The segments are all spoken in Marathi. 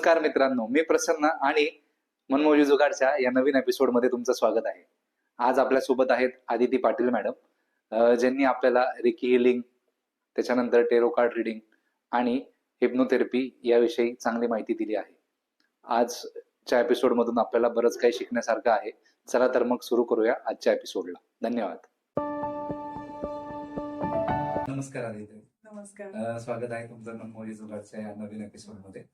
नमस्कार मित्रांनो, मी प्रसन्न आणि मनमोजी जुगाडच्या या नवीन एपिसोडमध्ये तुमचं स्वागत आहे. आज आपल्यासोबत आहेत आदिती पाटील मॅडम, ज्यांनी आपल्याला रेकी हिलिंग, त्याच्यानंतर टेरो कार्ड रिडिंग आणि हिप्नोथेरपी याविषयी चांगली माहिती दिली आहे. आजच्या एपिसोडमधून आपल्याला बरंच काही शिकण्यासारखं आहे. चला तर मग सुरू करूया आजच्या एपिसोडला. धन्यवाद. नमस्कार आदिती. नमस्कार. स्वागत आहे तुमचं मनमोजी जुगाडच्या या नवीन एपिसोडमध्ये.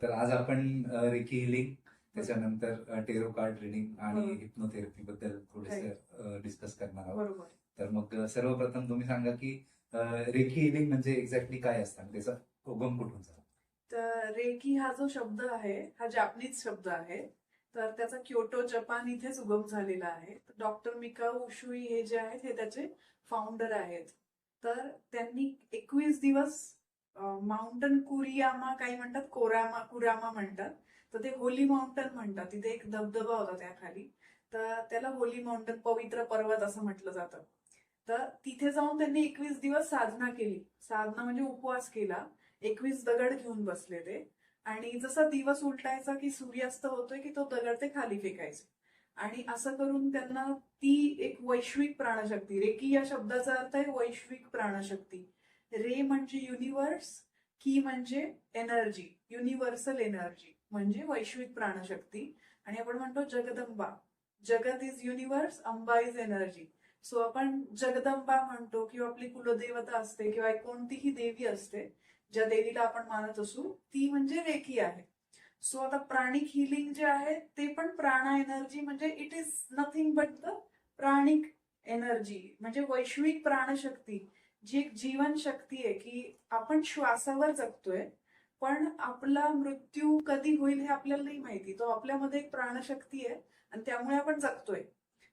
तर आज आपण रेकी हिलिंग, त्याच्यानंतर टेरो कार्ड रिडिंग आणि हिप्नोथेरपी बद्दल थोडेसे डिस्कस करणार आहोत. बरोबर. तर मग सर्वप्रथम तुम्ही सांगा की रेकी हिलिंग म्हणजे एक्झॅक्टली काय असतं, त्याचा उगम कुठून झाला? तर रेकी हा जो शब्द आहे हा जापनीज शब्द आहे. तर त्याचा क्योटो जपान इथेच उगम झालेला आहे. डॉक्टर मिकाओ उशुई हे जे आहेत हे त्याचे फाउंडर आहेत. तर त्यांनी 21 दिवस माउंटन कुरियामा, काही म्हणतात कुरामा म्हणतात, तर ते होली माउंटन म्हणतात. तिथे एक धबधबा होता त्याखाली, तर त्याला होली माउंटन, पवित्र पर्वत असं म्हटलं जातं. तर तिथे जाऊन त्यांनी 21 दिवस साधना केली. साधना म्हणजे उपवास केला. 21 दगड घेऊन बसले ते, आणि जसा दिवस उलटायचा की सूर्यास्त होतोय की तो दगड ते खाली फेकायचे. आणि असं करून त्यांना ती एक वैश्विक प्राणशक्ती, रेकी या शब्दाचा अर्थ आहे वैश्विक प्राणशक्ती. रे म्हणजे युनिव्हर्स, की म्हणजे एनर्जी, युनिव्हर्सल एनर्जी म्हणजे वैश्विक प्राणशक्ती. आणि आपण म्हणतो जगदंबा, जगत is universe, Amba is energy. So आपण जगदंबा म्हणतो, किंवा आपली कुलदेवता असते किंवा कोणतीही देवी असते ज्या देवीला आपण मानत असू, ती म्हणजे रेकी आहे. सो आता प्राणिक हिलिंग जे आहे ते पण प्राणा एनर्जी, म्हणजे it is nothing but the pranic energy, म्हणजे वैश्विक प्राणशक्ती, जी एक जीवन शक्ती आहे की आपण श्वासावर जगतोय, पण आपला मृत्यू कधी होईल हे आपल्याला नाही माहिती. तो आपल्यामध्ये एक प्राणशक्ती आहे आणि त्यामुळे आपण जगतोय.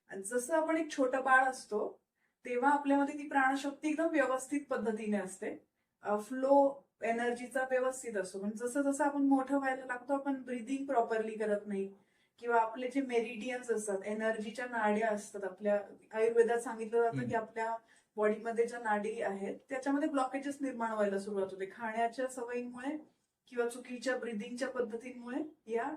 आणि जसं आपण एक छोटं बाळ असतो तेव्हा आपल्यामध्ये ती प्राणशक्ती एकदम व्यवस्थित पद्धतीने असते, फ्लो एनर्जीचा व्यवस्थित असतो. पण जसं जसं आपण मोठं व्हायला लागतो आपण ब्रीदिंग प्रॉपरली करत नाही, किंवा आपले जे मेरिडियन्स असतात, एनर्जीच्या नाड्या असतात, आपल्या आयुर्वेदात सांगितलं जातं की आपल्या बॉडीमध्ये ज्या नाडी आहेत त्याच्यामध्ये ब्लॉकेजेस निर्माण व्हायला सुरुवात होते, खाण्याच्या सवयींमुळे किंवा चुकीच्या ब्रीदिंगच्या पद्धतींमुळे या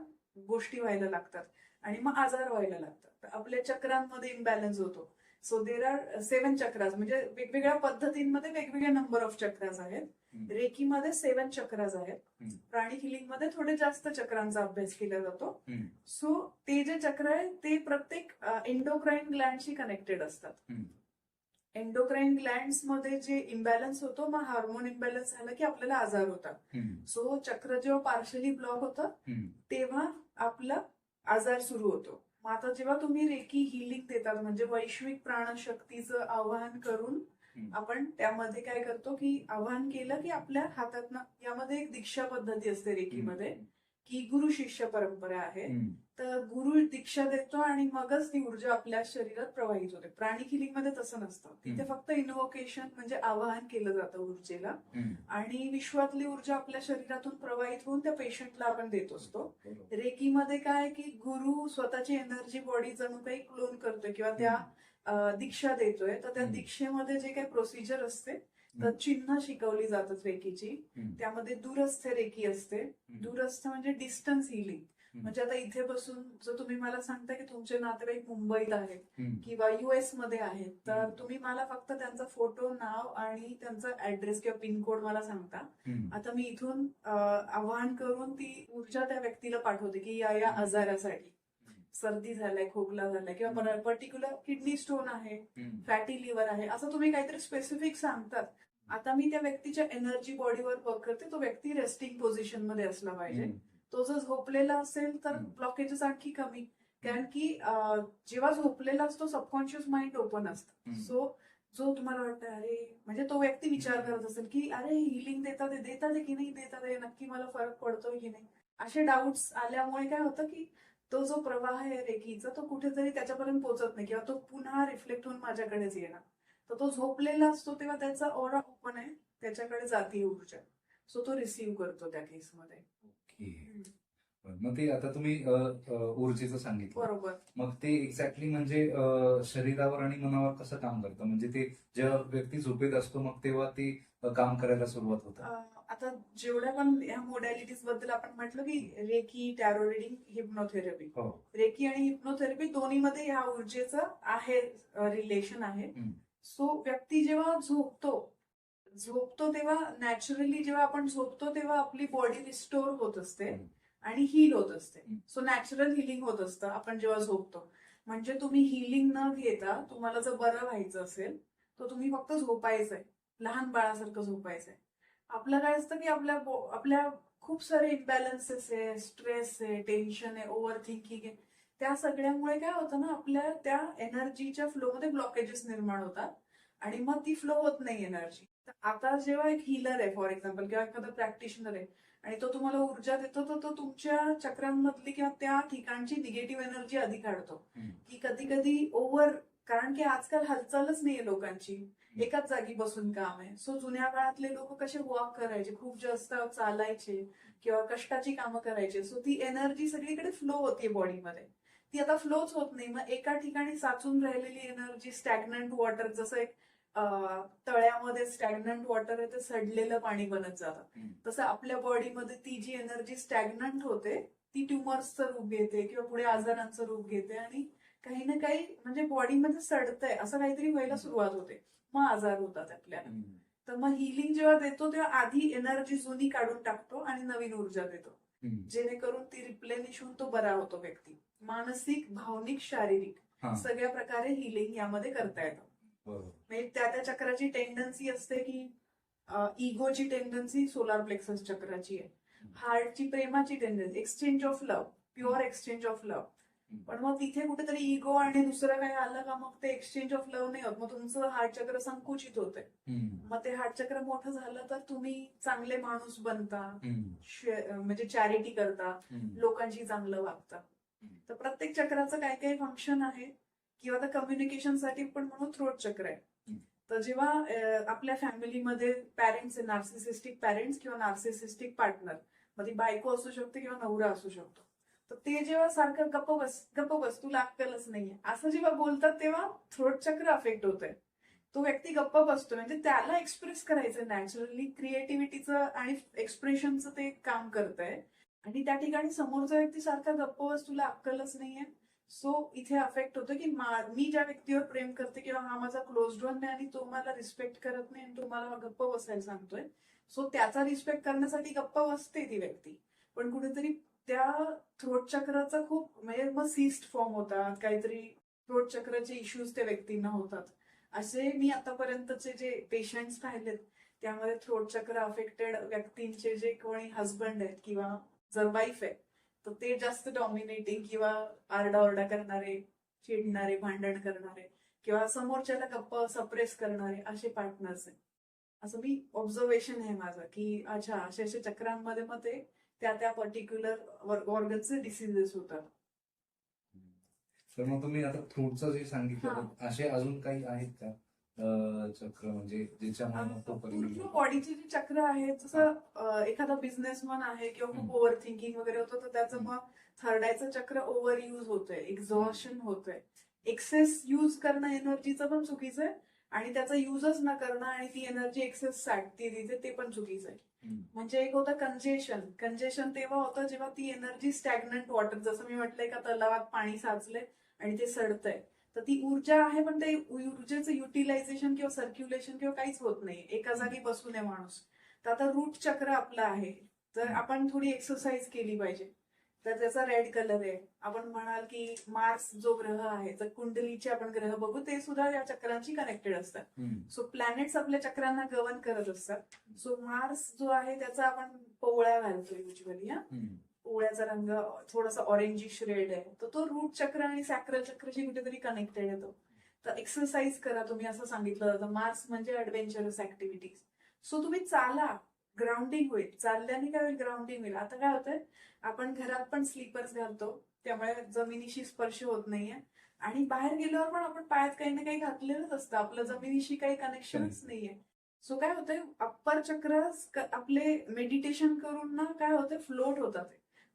गोष्टी व्हायला लागतात आणि मग आजार व्हायला लागतात. आपल्या चक्रांमध्ये इम्बॅलन्स होतो. सो देर आर 7 चक्रास, म्हणजे वेगवेगळ्या पद्धतींमध्ये वेगवेगळे नंबर ऑफ चक्रास आहेत. रेकीमध्ये 7 चक्रास आहेत. प्राणिक हिलिंग मध्ये थोडे जास्त चक्रांचा अभ्यास केला जातो. सो ते जे चक्र आहे ते प्रत्येक एंडोक्राईन ग्लँडशी कनेक्टेड असतात. एंडोक्राईन ग्लँड्स मध्ये जे इम्बॅलन्स होतो, मग हार्मोन इम्बॅलन्स झाला की आपल्याला आजार होतात. सो चक्र जेव्हा पार्शली ब्लॉक होतं तेव्हा आपला आजार सुरू होतो. मग आता जेव्हा तुम्ही रेकी हिलिंग देतात, म्हणजे वैश्विक प्राणशक्तीचं आवाहन करून आपण त्यामध्ये काय करतो की आवाहन केलं की आपल्या हातातनं, यामध्ये एक दीक्षा पद्धती असते रेकीमध्ये, की गुरु शिष्य परंपरा आहे. तर गुरु दीक्षा देतो आणि मगच ती ऊर्जा आपल्या शरीरात प्रवाहित होते. प्राणिक हिलिंग मध्ये तसं नसतं. तिथे फक्त इन्व्होकेशन म्हणजे आवाहन केलं जातं ऊर्जेला, आणि विश्वातली ऊर्जा आपल्या शरीरातून प्रवाहित होऊन त्या पेशंटला आपण देत असतो. रेकीमध्ये काय की गुरु स्वतःची एनर्जी बॉडी जणू काही क्लोन करतोय किंवा त्या दीक्षा देतोय. तर त्या दीक्षेमध्ये जे काही प्रोसिजर असते, तर चिन्ह शिकवली जातात रेकीची. त्यामध्ये दूरस्थ रेकी असते. दूरस्थ म्हणजे डिस्टन्स हिलिंग. म्हणजे आता इथे बसून जर तुम्ही मला सांगता की तुमचे नातेवाईक मुंबईत आहेत किंवा US मध्ये आहेत, तर तुम्ही मला फक्त त्यांचा फोटो, नाव आणि त्यांचा ऍड्रेस किंवा पिनकोड मला सांगता. आता मी इथून आवाहन करून ती ऊर्जा त्या व्यक्तीला पाठवते की या आजारासाठी, सर्दी झालाय, खोकला झालाय, किंवा पर्टिक्युलर किडनी स्टोन आहे, फॅटी लिव्हर आहे, असं तुम्ही काहीतरी स्पेसिफिक सांगतात. आता मी त्या व्यक्तीच्या एनर्जी बॉडीवर वर्क करते. तो व्यक्ती रेस्टिंग पोझिशन मध्ये असला पाहिजे. तो जर झोपलेला असेल तर ब्लॉकेजेस आणखी कमी, कारण की जेव्हा झोपलेला असतो सबकॉन्शियस माइंड ओपन असतं. सो जो तुम्हाला वाटतं अरे, म्हणजे तो व्यक्ती विचार करत असेल की अरे हिलिंग देतात की नाही देतात, नक्की मला फरक पडतोय की नाही, असे डाऊट्स आल्यामुळे काय होतं की तो जो प्रवाह आहे रेकीचा तो कुठेतरी त्याच्यापर्यंत पोहोचत नाही, किंवा तो पुन्हा रिफ्लेक्ट होऊन माझ्याकडेच येणार. तर तो झोपलेला असतो तेव्हा त्याचा ऑरा ओपन आहे, त्याच्याकडे जाती ऊर्जा. सो तो रिसीव्ह करतो त्या केसमध्ये. मग ते आता तुम्ही ऊर्जेचं सांगितलं, बरोबर. मग ते एक्झॅक्टली म्हणजे शरीरावर आणि मनावर कसं काम करतं? म्हणजे ते जेव्हा व्यक्ती झोपेत असतो मग तेव्हा ते काम करायला सुरुवात होतं? आता जेवढ्या पण ह्या मोडॅलिटीज बद्दल आपण म्हटलं की रेकी, टॅरो रिडिंग, हिप्नोथेरपी. हो. रेकी आणि हिप्नोथेरपी दोन्हीमध्ये ह्या ऊर्जेचं आहे रिलेशन आहे. सो व्यक्ती जेव्हा झोपतो तेव्हा नॅचरली जेव्हा आपण झोपतो तेव्हा आपली बॉडी रिस्टोर होत असते आणि हील होत असते. सो नॅचरल हिलिंग होत असतं आपण जेव्हा झोपतो. म्हणजे तुम्ही हिलिंग न घेता तुम्हाला जर बरं व्हायचं असेल तर तुम्ही फक्त झोपायचंय, लहान बाळासारखं झोपायचंय. आपलं काय असतं की आपल्या खूप सारे इम्बॅलन्सेस आहे, स्ट्रेस आहे, टेन्शन आहे, ओव्हर थिंकिंग आहे. त्या सगळ्यामुळे काय होतं ना, आपल्या त्या एनर्जीच्या फ्लोमध्ये ब्लॉकेजेस निर्माण होतात आणि मग ती फ्लो होत नाही एनर्जी. तर आता जेव्हा एक हीलर आहे फॉर एक्झाम्पल किंवा एखादा प्रॅक्टिशनर आहे आणि तो तुम्हाला ऊर्जा देतो, तर तो तुमच्या चक्रांमधली किंवा त्या ठिकाणची निगेटिव्ह एनर्जी आधी काढतो. की कधी कधी कारण की आजकाल हालचालच नाहीये लोकांची, एकाच जागी बसून काम आहे. सो जुन्या काळातले लोक कसे वॉक करायचे, खूप जास्त चालायचे किंवा कष्टाची कामं करायचे. सो ती एनर्जी सगळीकडे फ्लो होतीये बॉडीमध्ये, ती आता फ्लोच होत नाही. मग एका ठिकाणी साचून राहिलेली एनर्जी, स्टॅग्नंट वॉटर, जसं एक तळ्यामध्ये स्टॅग्नंट वॉटर आहे ते सडलेलं पाणी बनत जातं, तसं आपल्या बॉडीमध्ये ती जी एनर्जी स्टॅग्नंट होते ती ट्युमर्सचं रूप घेते किंवा पुढे आजारांचं रूप घेते आणि काही ना काही म्हणजे बॉडीमध्ये सडतंय असं काहीतरी व्हायला सुरुवात होते. मग आजार होतात आपल्याला. तर मग हिलिंग जेव्हा देतो तेव्हा आधी एनर्जी जुनी काढून टाकतो आणि नवीन ऊर्जा देतो, जेणेकरून ती रिप्लेनिश होऊन तो बरा होतो व्यक्ती. मानसिक, भावनिक, शारीरिक सगळ्या प्रकारे हिलिंग यामध्ये करता येतं. म्हणजे त्या चक्राची टेंडन्सी असते की इगोची टेंडन्सी सोलार प्लेक्सस चक्राची आहे, हार्टची प्रेमाची tendency, exchange of love, pure exchange of love. पण मग तिथे कुठेतरी इगो आणि दुसरं काही आलं का मग ते एक्सचेंज ऑफ लव्ह नाही होत, मग तुमचं हार्ट चक्र संकुचित होतंय. मग ते हार्ट चक्र मोठं झालं तर तुम्ही चांगले माणूस बनता, म्हणजे चॅरिटी करता, लोकांशी चांगलं वागता. तर प्रत्येक चक्राचं काय काय फंक्शन आहे. किंवा आता कम्युनिकेशनसाठी पण म्हणून थ्रोट चक्र आहे. तर जेव्हा आपल्या फॅमिलीमध्ये पॅरेंट्स आहे, नार्सिसिस्टिक पॅरेंट्स किंवा नार्सिसिस्टिक पार्टनर, मग ती बायको असू शकते किंवा नवरा असू शकतो, तर ते जेव्हा सारखं गप्प बस तुला अक्कलच नाहीये असं जेव्हा बोलतात तेव्हा थ्रोट चक्र अफेक्ट होतंय. तो व्यक्ती गप्प बसतो, म्हणजे त्याला एक्सप्रेस करायचं नॅचरली, क्रिएटिव्हिटीचं आणि एक्सप्रेशनचं ते काम करतंय आणि त्या ठिकाणी समोरचा व्यक्ती सारखा गप्प बस तुला अक्कलच नाहीये. सो इथे अफेक्ट होतं की मी ज्या व्यक्तीवर प्रेम करते किंवा हा माझा क्लोज वन आहे आणि तो मला रिस्पेक्ट करत नाही आणि तो मला गप्प बसायला सांगतोय, सो त्याचा रिस्पेक्ट करण्यासाठी गप्प बसते ती व्यक्ती. पण कुठेतरी त्या थ्रोट चक्राचा खूप म्हणजे मग सिस्ट फॉर्म होतात, काहीतरी थ्रोट चक्राचे इश्यूज त्या व्यक्तींना होतात. असे मी आतापर्यंतचे जे पेशंट्स पाहिलेत त्यामध्ये थ्रोट चक्र अफेक्टेड व्यक्तींचे जे कोणी हजबंड आहेत किंवा जर वाईफ आहे तर ते जास्त डॉमिनेटिंग किंवा आरडाओरडा करणारे, चिडणारे, भांडण करणारे किंवा समोरच्याला गप्प सप्रेस करणारे असे पार्टनर्स आहेत. असं मी ऑब्झर्वेशन आहे माझं की अच्छा अशा चक्रांमध्ये मग ते त्या पर्टिक्युलर ऑर्गनचे डिसिजेस होतात. तर मग तुम्ही आता थ्रोटचं जे सांगितलं, असे अजून काही आहेत का चक्र, म्हणजे पूर्ण बॉडीचे जे चक्र आहेत, जसं एखादा बिझनेसमॅन आहे किंवा खूप ओव्हर थिंकिंग वगैरे होतं तर त्याचं मग थर्डायचं चक्र ओव्हर युज होतंय, एक्झॉशन होतंय. एक्सेस युज करणं एनर्जीचं पण चुकीचं आहे आणि त्याचा युजच न करणं आणि ती एनर्जी एक्सेस साठते तिथे, ते पण चुकीचं आहे. म्हणजे एक होतं कंजेशन तेव्हा होतं जेव्हा ती एनर्जी स्टॅग्नंट वॉटर, जसं मी म्हटलंय का तलावात पाणी साचलंय आणि ते सडतंय, तर ती ऊर्जा आहे पण ते ऊर्जेचं युटिलायझेशन किंवा सर्क्युलेशन किंवा काहीच होत नाही, एका जागी बसून आहे माणूस. तर आता रूट चक्र आपलं आहे, तर आपण थोडी एक्सरसाइज केली पाहिजे. तर त्याचा रेड कलर आहे. आपण म्हणाल की मार्स जो ग्रह आहे, तर कुंडलीचे आपण ग्रह बघू ते सुद्धा या चक्रांशी कनेक्टेड असतात. सो प्लॅनेट्स आपल्या चक्रांना गवर्न करत असतात. सो मार्स जो आहे त्याचा आपण पोवळ्या घालतो युजली, पोळ्याचा रंग थोडासा ऑरेंजिश रेड आहे, तर तो रूट चक्र आणि सॅक्रल चक्रशी कुठेतरी कनेक्टेड येतो. तर एक्सरसाइज करा तुम्ही असं सांगितलं जातं. मार्स म्हणजे ऍडव्हेंचरस ऍक्टिव्हिटीज. सो तुम्ही चाला, ग्राउंडिंग होईल. चालल्याने काय होईल, ग्राउंडिंग होईल. आता काय होतंय, आपण घरात पण स्लीपर्स घालतो त्यामुळे जमिनीशी स्पर्श होत नाहीये आणि बाहेर गेल्यावर पण आपण पायात काही ना काही घातलेलंच असतं, आपलं जमिनीशी काही कनेक्शनच नाहीये. सो काय होतंय, अप्पर चक्र आपले मेडिटेशन करून ना काय होतंय, फ्लोट होतात.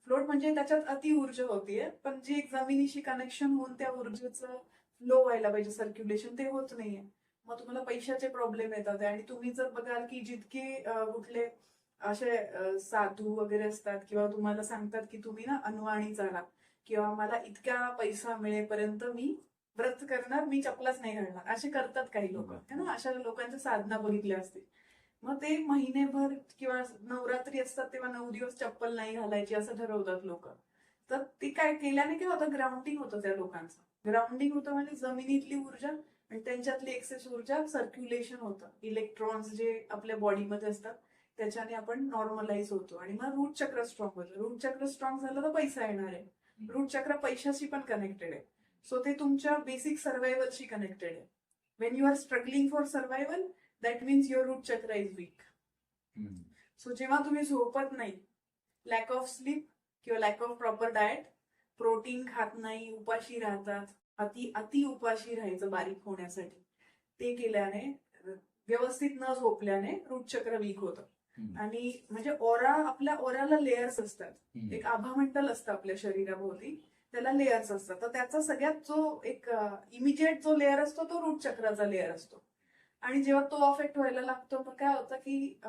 फ्लोट म्हणजे त्याच्यात अति ऊर्जा होतीये, पण जे जमिनीशी कनेक्शन होऊन त्या ऊर्जेचं फ्लो व्हायला पाहिजे, सर्क्युलेशन, ते होत नाहीये. मग तुम्हाला पैशाचे प्रॉब्लेम येतात आणि तुम्ही जर बघाल की जितके कुठले असे साधू वगैरे असतात किंवा तुम्हाला सांगतात की तुम्ही ना अनवाणी चाला किंवा मला इतका पैसा मिळेपर्यंत मी व्रत करणार, मी चपलाच नाही घालणार, असे करतात काही लोक है ना. अशा लोकांच्या साधना बघितल्या असतील. मग ते महिनेभर किंवा नवरात्री असतात तेव्हा 9 दिवस चप्पल नाही घालायची असं ठरवतात लोक. तर ती काय केल्याने काय होतं, ग्राउंडिंग होतं त्या लोकांचं. ग्राउंडिंग होतं म्हणजे जमिनीतली ऊर्जा आणि त्यांच्यातली एक्सेस ऊर्जा सर्क्युलेशन होतं. इलेक्ट्रॉन्स जे आपल्या बॉडीमध्ये असतात त्याच्याने आपण नॉर्मलाइज होतो आणि मग रूट चक्र स्ट्रॉंग होतं. रूट चक्र स्ट्रॉंग झालं तर पैसा येणार आहे. रूट चक्र पैशाशी पण कनेक्टेड आहे. सो ते तुमच्या बेसिक सर्व्हायवलशी कनेक्टेड आहे. When you are struggling for survival that means your root chakra is weak. So जेव्हा तुम्ही झोपत नाही, लॅक ऑफ स्लीप किंवा lack of proper diet, protein खात नाही, उपाशी राहतात, अति उपाशी राहायचं बारीक होण्यासाठी, ते केल्याने, व्यवस्थित न झोपल्याने रूट चक्र वीक होतं. आणि म्हणजे आपल्या ओराला लेयर्स असतात. एक आभामंडल असतं आपल्या शरीराभोवती, त्याला लेयर्स असतात. तर त्याचा सगळ्यात जो एक इमिजिएट जो लेअर असतो तो रूट चक्राचा लेअर असतो. आणि जेव्हा तो अफेक्ट व्हायला लागतो मग काय होतं की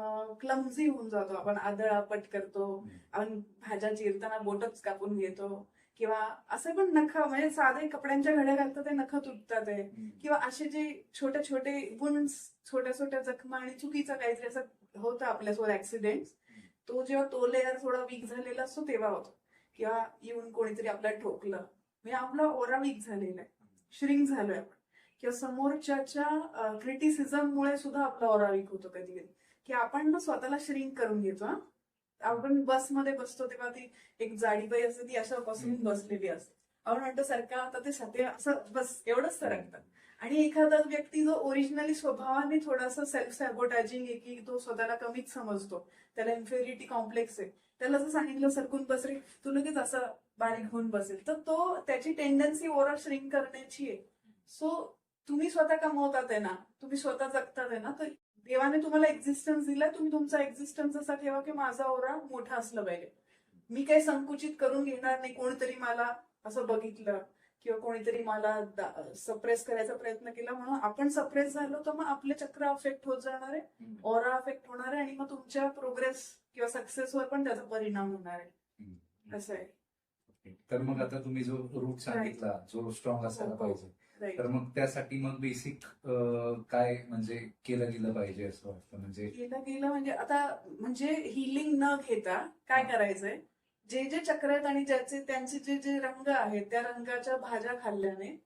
क्लमझी होऊन जातो आपण, आदळआपट करतो, आपण भाज्या चिरताना बोटच कापून घेतो किंवा असे पण नख, म्हणजे साधे कपड्यांच्या घड्या घालतात ते नख तुटतात आहे किंवा असे जे छोटे छोटे वुंड्स, छोट्या छोट्या जखमा आणि चुकीचं काहीतरी असं होतं आपल्यासोबत ऍक्सिडेंट, तो जेव्हा तो लेअर थोडा वीक झालेला असतो तेव्हा होतो. किंवा येऊन कोणीतरी आपल्याला ठोकलं म्हणजे आपला ओरा वीक झालेला आहे, श्रिंक झालोय आपण. किंवा समोरच्या क्रिटिसिझममुळे सुद्धा आपला ओरा वीक होतो कधी कधी, की आपण ना स्वतःला श्रिंक करून घेतो. आपण बसमध्ये बसतो तेव्हा ती एक जाडीबाई असते, ती अशा बसून बसलेली असते, आपण म्हणतो सरका आता ते सते असं बस एवढंच सरकतात. आणि एखादा व्यक्ती जो ओरिजिनली स्वभावाने थोडासा सेल्फ सॅबोटॅजिंग आहे, की तो स्वतःला कमीच समजतो, त्याला इन्फेरिटी कॉम्प्लेक्स आहे, त्याला जर सांगितलं सरकून बस रे, तू लगेच असं बारीक होऊन बसेल. तर तो त्याची टेंडन्सी ओरा श्रिंक करण्याची आहे. सो तुम्ही स्वतः कमवतात आहे ना, तुम्ही स्वतः जगतात आहे ना, तर देवाने तुम्हाला एक्झिस्टन्स दिलाय, तुम्ही तुमचा एक्झिस्टन्स असा ठेवा की माझा ओरा मोठा असला पाहिजे. मी काही संकुचित करून घेणार नाही. कोणीतरी मला असं बघितलं किंवा कोणीतरी मला सप्रेस करायचा प्रयत्न केला म्हणून आपण सप्रेस झालो तर मग आपले चक्र अफेक्ट होत जाणार आहे, ओरा अफेक्ट होणार आहे आणि मग तुमच्या प्रोग्रेस किंवा सक्सेसवर पण त्याचा परिणाम होणार आहे. असं आहे. तर मग आता तुम्ही जो रूट सांगितला जो स्ट्रॉंग असायला पाहिजे, तर मग त्यासाठी मग बेसिक काय म्हणजे केलं गेलं पाहिजे असं वाटतं? म्हणजे केलं गेलं म्हणजे आता म्हणजे हिलिंग न घेता काय करायचंय, जे जे चक्र आहेत आणि त्यांचे जे जे रंग आहेत त्या रंगाच्या भाज्या खाल्ल्याने,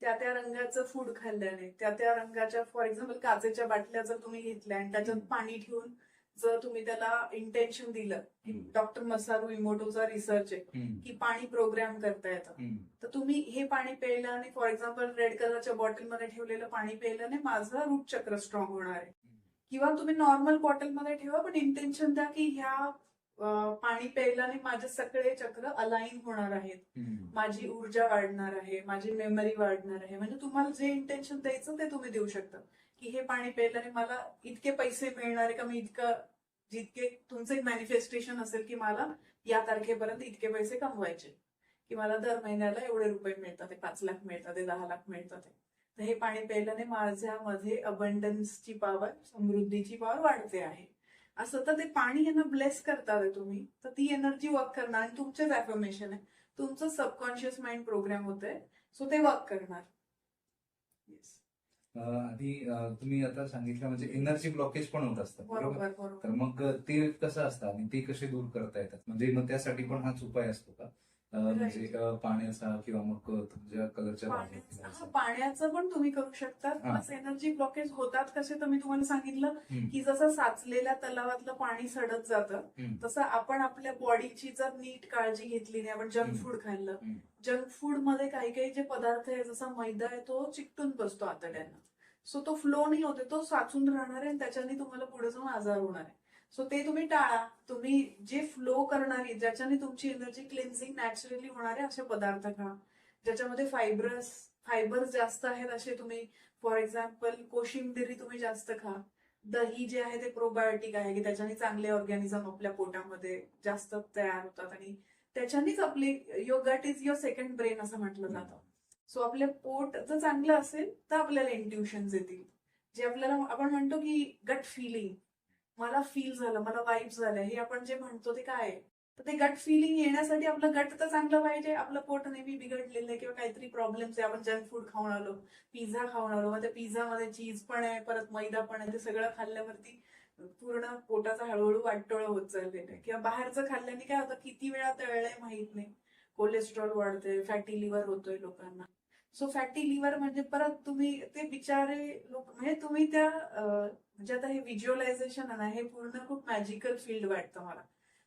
त्या रंगाचं फूड खाल्ल्याने, त्या रंगाच्या, फॉर एक्झाम्पल काचेच्या बाटल्या जर तुम्ही घेतल्या आणि त्याच्यात पाणी ठेवून जर तुम्ही त्याला इंटेन्शन दिलं, की डॉक्टर मसारू इमोटोचा रिसर्च आहे की पाणी प्रोग्राम करता येतं, तर तुम्ही हे पाणी प्यायलं आणि फॉर एक्झाम्पल रेड कलरच्या बॉटलमध्ये ठेवलेलं पाणी प्यायल्याने माझं रूट चक्र स्ट्रॉंग होणार आहे. किंवा तुम्ही नॉर्मल बॉटलमध्ये ठेवा पण इंटेन्शन द्या की ह्या पाणी प्यायल्याने माझे सगळे चक्र अलाइन होणार आहेत, माझी ऊर्जा वाढणार आहे, माझी मेमरी वाढणार आहे. म्हणजे तुम्हाला जे इंटेन्शन द्यायचं ते तुम्ही देऊ शकता, की हे पाणी प्यायल्याने मला इतके पैसे मिळणार आहे का, मी इतकं, जितके तुमचं एक मॅनिफेस्टेशन असेल की मला या तारखेपर्यंत इतके पैसे कमवायचे, की मला दर महिन्याला एवढे रुपये मिळतात, ते 5 लाख मिळतात, ते 10 लाख मिळतात. तर हे पाणी प्यायल्याने माझ्यामध्ये अबंडन्सची पॉवर, समृद्धीची पॉवर वाढते आहे. असं तर ते पाणी यांना ब्लेस करतात तुम्ही, तर ती एनर्जी वर्क करणार आणि तुमचेच अफर्मेशन आहे, तुमचं सबकॉन्शियस माइंड प्रोग्राम होतंय, सो ते वर्क करणार. आधी तुम्ही आता सांगितलं म्हणजे एनर्जी ब्लॉकेज पण होत असतात, बरोबर तर बरोबर. मग ते कसं असतं आणि ते कसे दूर करता येतात? म्हणजे मग त्यासाठी पण हाच उपाय असतो का? म्हणजे पाण्याचा किंवा मग तुमच्या कलरच्या पाण्याचं पण तुम्ही करू शकता. प्लस एनर्जी ब्लॉकेज होतात कसे, तर मी तुम्हाला सांगितलं की जसं साचलेल्या तलावातलं पाणी सडत जातं, तसं आपण आपल्या बॉडीची जर नीट काळजी घेतली नाही, आपण जंक फूड खाल्लं, जंक फूड मध्ये काही काही जे पदार्थ आहे जसा मैदा आहे तो चिकटून बसतो आतड्यांना, सो तो फ्लो नाही होते, तो साचून राहणार आहे आणि त्याच्याने तुम्हाला पुढे जाऊन आजार होणार आहे. सो ते तुम्ही टाळा. तुम्ही जे फ्लो करणारी, ज्याच्याने तुमची एनर्जी क्लिन्झिंग नॅचरली होणार आहे असे पदार्थ खा, ज्याच्यामध्ये फायबर्स जास्त आहेत असे तुम्ही, फॉर एक्झाम्पल कोशिंबिरी तुम्ही जास्त खा. दही जे आहे ते प्रोबायोटिक आहे की त्याच्याने चांगले ऑर्गॅनिझम आपल्या पोटामध्ये जास्त तयार होतात आणि त्याच्यानेच आपले your gut is your second brain असं म्हटलं जातं. सो आपलं पोट जर चांगलं असेल तर आपल्याला इंट्युशन्स येतील, जे आपल्याला आपण म्हणतो की गट फिलिंग, मला फील झालं, मला वाईब्स झाल्या, हे आपण जे म्हणतो ते काय आहे? तर ते गट फिलिंग येण्यासाठी आपलं गट तर चांगलं पाहिजे. आपलं पोट नेहमी बिघडलेलं आहे किंवा काहीतरी प्रॉब्लेम्स आहे, आपण जंक फूड खाऊन आलो, पिझ्झा खाऊन आलो, मग त्या पिझ्झामध्ये चीज पण आहे, परत मैदा पण आहे, ते सगळं खाल्ल्यावरती पूर्ण पोटाचा हळूहळू वाटोळं होत चाललेलं आहे. किंवा बाहेरचं खाल्ल्याने काय होतं, किती वेळा तळलंय माहित नाही, कोलेस्ट्रॉल वाढतंय, फॅटी लिव्हर होतोय लोकांना. सो फॅटी लिव्हर म्हणजे परत तुम्ही ते बिचारे लोक, म्हणजे तुम्ही त्या म्हणजे आता हे व्हिज्युअलायझेशन आहे ना, हे पूर्ण खूप मॅजिकल फील्ड वाटतं मला.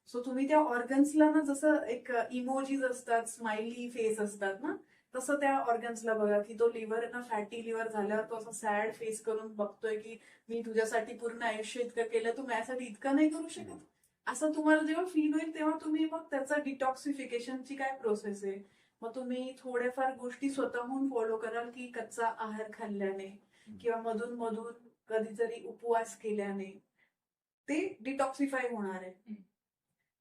सो तुम्ही त्या ऑर्गन्सला ना, जसं एक इमोजीज असतात, स्माइली फेस असतात ना, तसं त्या ऑर्गन्सला बघा, की तो लिव्हर ना फॅटी लिव्हर झाल्यावर तो असं सॅड फेस करून बघतोय, की मी तुझ्यासाठी पूर्ण आयुष्य इतकं केलं, तू माझ्यासाठी इतकं नाही करू शकत. असं तुम्हाला जेव्हा फील होईल तेव्हा तुम्ही मग त्याचा डिटॉक्सिफिकेशनची काय प्रोसेस आहे, मग तुम्ही थोड्याफार गोष्टी स्वतःहून फॉलो कराल, की कच्चा आहार खाल्ल्याने किंवा मधून मधून कधीतरी उपवास केल्याने ते डिटॉक्सिफाय होणार आहे.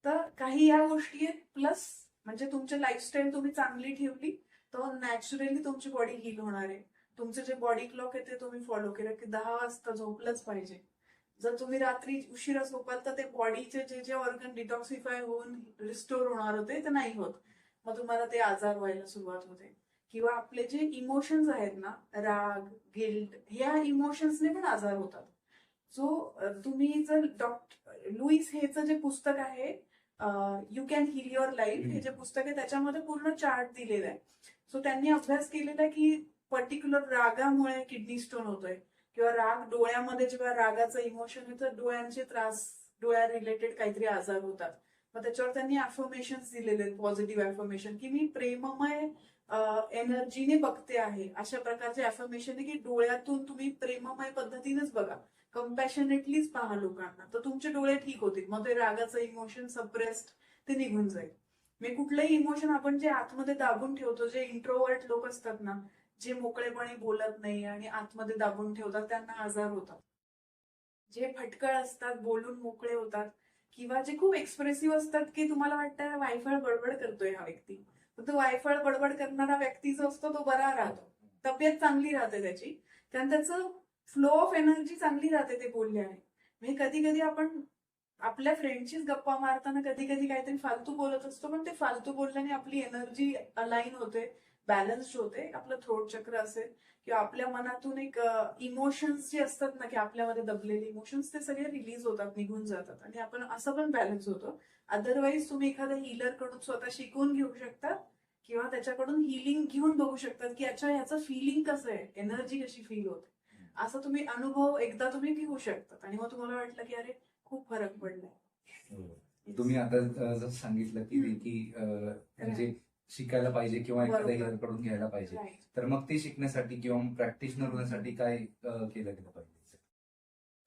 तर काही या गोष्टी आहेत. प्लस म्हणजे तुमची लाईफस्टाईल तुम्ही चांगली ठेवली तर नॅचरली तुमची बॉडी हील होणार आहे. तुमचं जे बॉडी क्लॉक आहे ते तुम्ही फॉलो केलं, की 10 वाजता झोपलंच पाहिजे. जर तुम्ही रात्री उशिरा झोपाल तर ते बॉडीचे जे जे ऑर्गन डिटॉक्सिफाय होऊन रिस्टोर होणार होते ते नाही होत, मग तुम्हाला ते आजार व्हायला सुरुवात होते. किंवा आपले जे इमोशन्स आहेत ना, राग, गिल्ट, ह्या इमोशन्सने पण आजार होतात. सो तुम्ही जर डॉक्टर लुईस हेचं जे पुस्तक आहे, you can heal your life, हे जे पुस्तक आहे त्याच्यामध्ये पूर्ण चार्ट दिलेला आहे. सो त्यांनी अभ्यास केलेला आहे की पर्टिक्युलर रागामुळे किडनी स्टोन होतोय, किंवा राग डोळ्यामध्ये जेव्हा रागाचं इमोशन येतं, डोळ्यांचे त्रास, डोळ्या रिलेटेड काहीतरी आजार होतात. मग त्याच्यावर त्यांनी अफर्मेशन दिलेले आहेत, पॉझिटिव्ह अफर्मेशन, की मी प्रेममय एनर्जीने बघते आहे. अशा प्रकारचे अफर्मेशन आहे की डोळ्यातून तुम्ही प्रेममय पद्धतीनेच बघा, कम्पॅशनेटलीच पहा लोकांना, तर तुमचे डोळे ठीक होतील. मग ते रागाचं इमोशन सप्रेस्ड ते निघून जाईल. मी कुठलंही इमोशन आपण जे आतमध्ये दाबून ठेवतो, जे इंट्रोवर्ट लोक असतात ना, जे मोकळेपणे बोलत नाही आणि आतमध्ये दाबून ठेवतात, त्यांना आजार होतात. जे फटकळ असतात, बोलून मोकळे होतात, किंवा जे खूप एक्सप्रेसिव्ह असतात, की तुम्हाला वाटतं वायफळ बडबड करतोय हा व्यक्ती, तर तो वायफळ बडबड करणारा व्यक्ती जो असतो तो बरा राहतो, तब्येत चांगली राहते त्याची, कारण त्याचं फ्लो ऑफ एनर्जी चांगली राहते ते बोलल्याने. म्हणजे कधी कधी आपण आपल्या फ्रेंडशीच गप्पा मारताना कधी कधी काहीतरी फालतू बोलत असतो, पण ते फालतू बोलल्याने आपली एनर्जी अलाइन होते, बॅलन्स्ड होते, आपलं थ्रोट चक्र असेल किंवा आपल्या मनातून एक इमोशन्स जे असतात ना, की आपल्यामध्ये दबलेले इमोशन्स, ते सगळे रिलीज होतात, निघून जातात, आणि आपण असं पण बॅलन्स होतो. अदरवाईज तुम्ही एखाद्या हीलर कडून स्वतः शिकून घेऊ शकता, किंवा त्याच्याकडून हिलिंग घेऊन बघू शकतात, की अच्छा ह्याचं फिलिंग कसं आहे, एनर्जी कशी फील होते. असं तुम्ही अनुभव एकदा तुम्ही घेऊ शकतात, आणि मग तुम्हाला वाटलं की अरे खूप फरक पडलाय. तुम्ही आता जसं सांगितलं की रेकी म्हणजे शिकायला पाहिजे किंवा एखाद्या बरोबर. healer कडून घ्यायला पाहिजे, Right. तर मग ते शिकण्यासाठी किंवा प्रॅक्टिशनर होण्यासाठी काय केलं गेलं पाहिजे?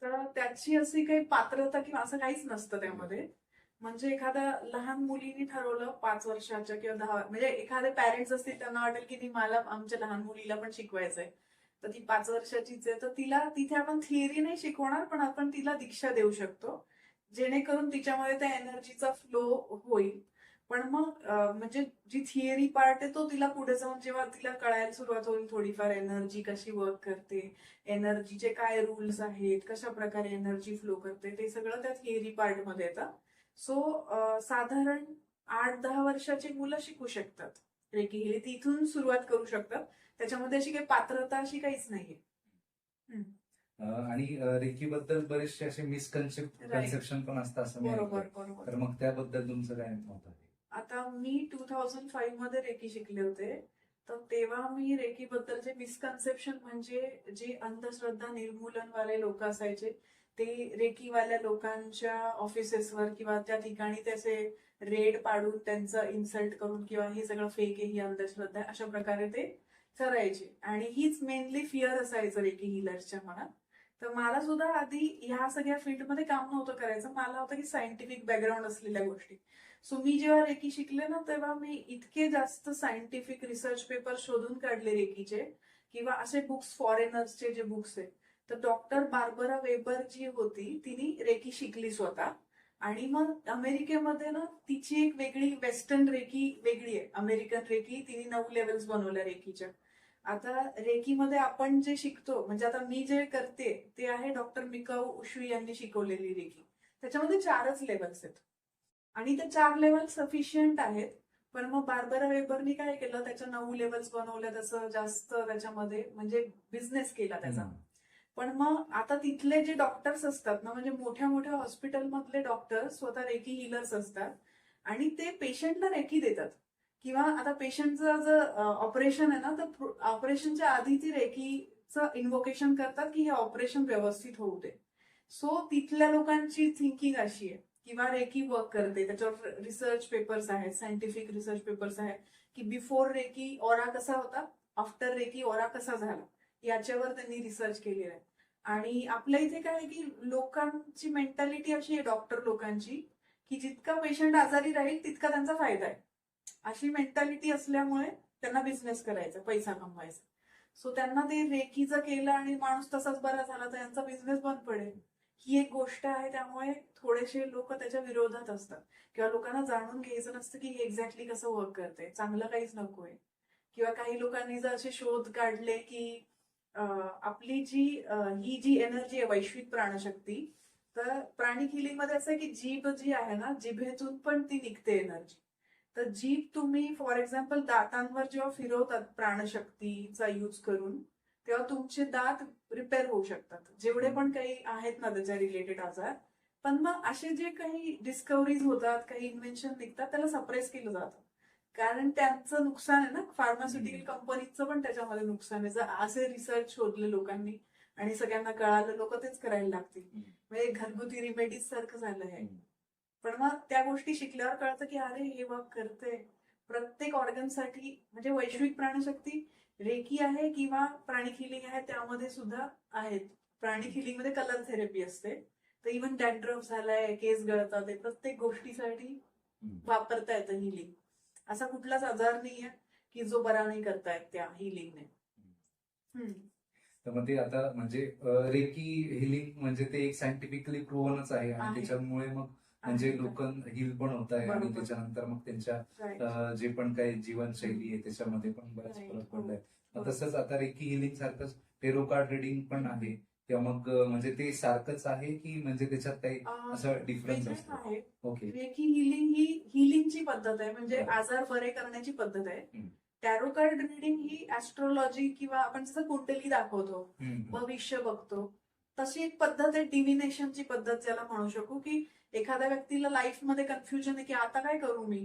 तर त्याची अशी काही पात्रता किंवा असं काहीच नसतं त्यामध्ये. म्हणजे एखाद्या लहान मुलीने ठरवलं 5 वर्षाच्या किंवा 10, म्हणजे एखादे पॅरेंट्स असतील त्यांना वाटेल की नाही, मला आमच्या लहान मुलीला पण शिकवायचंय, तर ती 5 वर्षाचीच आहे, तर तिला तिथे आपण थिअरी नाही शिकवणार, पण आपण तिला दीक्षा देऊ शकतो, जेणेकरून तिच्यामध्ये त्या एनर्जीचा फ्लो होईल. पण मग म्हणजे जी थिअरी पार्ट आहे तो तिला पुढे जाऊन जेव्हा तिला कळायला सुरुवात होईल, थोडीफार एनर्जी कशी वर्क करते, एनर्जीचे काय रूल्स आहेत, कशा प्रकारे एनर्जी फ्लो करते, ते सगळं त्या थिअरी पार्ट मध्ये येतं. सो साधारण 8-10 वर्षाची मुलं शिकू शकतात रेकी हिलिंग, तिथून सुरुवात करू शकतात. त्याच्यामध्ये अशी काही पात्रता अशी काहीच नाहीये. आणि रेकी बद्दल बरेचसे असे मिसकन्सेप्शन पण असतात असं मी बरोबर ऐकलं. बरोबर. तर मग त्याबद्दल तुमचं काय मत आहे? आता मी 2005 मध्ये रेकी शिकले होते, तर तेव्हा मी रेकी बद्दलचे मिसकन्सेप्शन, म्हणजे जे अंधश्रद्धा निर्मूलनवाले लोक असायचे, ते रेकीवाल्या लोकांच्या ऑफिसेसवर किंवा त्या ठिकाणी त्याचे रेड पाडून त्यांचं इन्सल्ट करून, किंवा हे सगळं फेक आहे, ही अंधश्रद्धा आहे, अशा प्रकारे ते करायचे. आणि हीच मेनली फिअर असायचं रेकी हिलर्सच्या मनात. तर मला सुद्धा आधी ह्या सगळ्या फील्डमध्ये काम नव्हतं करायचं, मला होतं की सायंटिफिक बॅकग्राऊंड असलेल्या गोष्टी. सो मी जेव्हा रेकी शिकले ना, तेव्हा मी इतके जास्त सायंटिफिक रिसर्च पेपर शोधून काढले रेकीचे, किंवा असे बुक्स, फॉरेनर्सचे जे बुक्स आहेत, तर डॉक्टर बार्बरा वेबर जी होती तिने रेकी शिकली स्वतः, आणि मग अमेरिकेमध्ये ना तिची एक वेगळी वेस्टर्न रेकी वेगळी आहे, अमेरिकन रेकी तिने 9 लेवल्स बनवल्या रेकीच्या, आता रेकीमध्ये आपण जे शिकतो, म्हणजे आता मी जे करते ते आहे डॉक्टर मिकाऊ उशुई यांनी शिकवलेली रेकी. त्याच्यामध्ये 4च लेवल्स आहेत आणि ते 4 लेवल सफिशियंट आहेत. पण मग बार्बरा वेबरनी काय केलं, त्याच्या 9 लेवल्स बनवल्या, तसं जास्त त्याच्यामध्ये म्हणजे बिझनेस केला त्याचा. पण मग आता तिथले जे डॉक्टर्स असतात ना, म्हणजे मोठ्या मोठ्या हॉस्पिटलमधले डॉक्टर स्वतः रेकी हिलर्स असतात आणि ते पेशंटला रेकी देतात. किंवा आता पेशंटचं जर ऑपरेशन आहे ना, तर ऑपरेशनच्या आधी ती रेकीचं इन्व्होकेशन करतात की हे ऑपरेशन व्यवस्थित होऊ दे. सो तिथल्या लोकांची थिंकिंग अशी आहे किंवा रेकी वर्क करते, त्याच्यावर रिसर्च पेपर्स आहेत, सायंटिफिक रिसर्च पेपर्स आहेत की बिफोर रेकी ऑरा कसा होता, आफ्टर रेकी ऑरा कसा झाला, याच्यावर त्यांनी रिसर्च केलेला आहे. आणि आपल्या इथे काय आहे की लोकांची मेंटॅलिटी अशी आहे, डॉक्टर लोकांची, की जितका पेशंट आजारी राहील तितका त्यांचा फायदा आहे. अशी मेंटॅलिटी असल्यामुळे त्यांना बिझनेस करायचा, पैसा कमवायचा. सो त्यांना ते रेकीचं केलं आणि माणूस तसाच बरा झाला तर यांचा बिझनेस बंद पडेल, ही एक गोष्ट आहे. त्यामुळे थोडेसे लोक त्याच्या विरोधात असतात किंवा लोकांना जाणून घ्यायचं नसतं की हे एक्झॅक्टली कसं वर्क करते, चांगलं काहीच नकोय. किंवा काही लोकांनी जर असे शोध काढले की आपली ही जी एनर्जी आहे, वैश्विक प्राणशक्ती, तर प्राणिक हिलिंग मध्ये असं आहे की जीभ जी आहे ना, जिभेतून पण ती निघते एनर्जी. तर जीभ तुम्ही फॉर एक्झाम्पल दातांवर जेव्हा फिरवतात प्राणशक्तीचा यूज करून, तेव्हा तुमचे दात रिपेअर होऊ शकतात, जेवढे पण काही आहेत ना त्याच्या रिलेटेड आजार. पण मग असे जे काही डिस्कव्हरीज होतात, काही इन्व्हेन्शन निघतात, त्याला सप्रेस केलं जातं, कारण त्यांचं नुकसान आहे ना, फार्मास्युटिकल कंपनीचं पण त्याच्यामध्ये नुकसान आहे. जर असे रिसर्च शोधले लोकांनी आणि सगळ्यांना कळालं, लोक तेच करायला लागतील. म्हणजे घरगुती रिमेडीज सारखं झालं आहे. पण मग त्या गोष्टी शिकल्यावर कळतं की अरे हे वर्क करते प्रत्येक ऑर्गनसाठी. म्हणजे वैश्विक प्राणशक्ती रेकी आहे किंवा प्राणिक हिलिंग आहे, त्यामध्ये सुद्धा आहेत. प्राणिक हिलिंग मध्ये कलर थेरपी असते, तर इव्हन डॅन्ड्रफ झालाय, केस गळतात, प्रत्येक गोष्टीसाठी वापरता येतं हिलिंग. असा कुठलाच आजार नाहीये की जो बरा नाही करतायत त्या हिलिंगने. तर मग ते आता म्हणजे रेकी हिलिंग म्हणजे ते एक सायंटिफिकली प्रूव्हनच आहे आणि त्याच्यामुळे मग म्हणजे लोक हिल पण होत आहे आणि त्याच्यानंतर मग त्यांच्या जे पण काही जीवनशैली आहे त्याच्यामध्ये पण बराच फरक पडलाय. तसंच आता रेकी हिलिंग सारखंच टेरो कार्ड रिडिंग पण आहे, किंवा मग म्हणजे ते सारखंच आहे की म्हणजे त्याच्यात काही असं डिफरन्स असतो? ओके. रेकी हिलिंग ही हिलिंगची पद्धत आहे, म्हणजे आजार बरे करण्याची पद्धत आहे. टॅरो कार्ड रिडिंग ही ऍस्ट्रोलॉजी किंवा आपण जसं कुंडली दाखवतो, भविष्य बघतो, तशी एक पद्धत आहे, डिव्हिनेशनची पद्धत ज्याला म्हणू शकू. की एखाद्या व्यक्तीला लाईफ मध्ये कन्फ्युजन आहे की आता काय करू मी,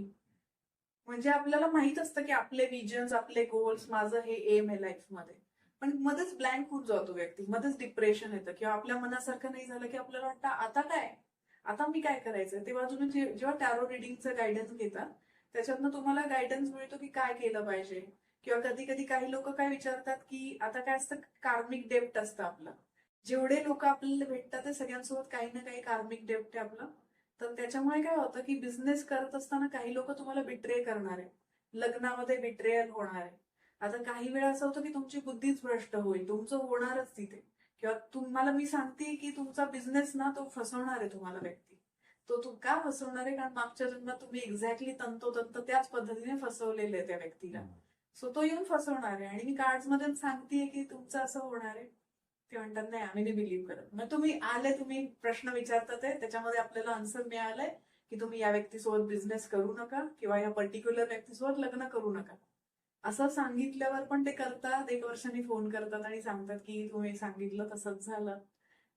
म्हणजे आपल्याला माहित असतं की आपले विजन्स, आपले गोल्स, माझं हे एम आहे लाईफ मध्ये, पण मध्येच ब्लँक होऊन जातो व्यक्ती, मध्येच डिप्रेशन येतं किंवा आपल्या मनासारखं नाही झालं की आपल्याला वाटतं आता काय, आता मी काय करायचं. तेव्हा तुम्ही जेव्हा टॅरो रिडिंगचं गायडन्स घेता, त्याच्यातनं तुम्हाला गायडन्स मिळतो की काय केलं पाहिजे. किंवा कधी कधी काही लोक काय विचारतात की आता काय असतं, कार्मिक डेप्ट असतं आपलं. जेवढे लोक आपल्याला भेटतात ते सगळ्यांसोबत काही ना काही कार्मिक डेप्ट आहे आपलं. तर त्याच्यामुळे काय होतं की बिझनेस करत असताना काही लोक तुम्हाला बिट्रे करणार आहे, लग्नामध्ये बिट्रेयल होणार आहे. आता काही वेळा असं होतं की तुमची बुद्धीच भ्रष्ट होईल, तुमचं होणारच तिथे. किंवा तुम्हाला मी सांगते की तुमचा बिझनेस ना तो फसवणार आहे तुम्हाला व्यक्ती. तो का फसवणार आहे, कारण मागच्या जन्मात तुम्ही एक्झॅक्टली तंतोतंत त्याच पद्धतीने फसवलेले आहे त्या व्यक्तीला. सो तो येऊन फसवणार आहे. आणि मी कार्ड्स मध्ये सांगतेय की तुमचं असं होणार आहे, ते म्हणतात नाही आम्ही नाही बिलीव्ह करत. मग तुम्ही आले, तुम्ही प्रश्न विचारतात आहे, त्याच्यामध्ये आपल्याला आन्सर मिळालंय की तुम्ही या व्यक्तीसोबत बिझनेस करू नका किंवा या पर्टिक्युलर व्यक्तीसोबत लग्न करू नका. असं सांगितल्यावर पण ते करतात, 1 वर्षांनी फोन करतात आणि सांगतात की तुम्ही सांगितलं तसंच झालं.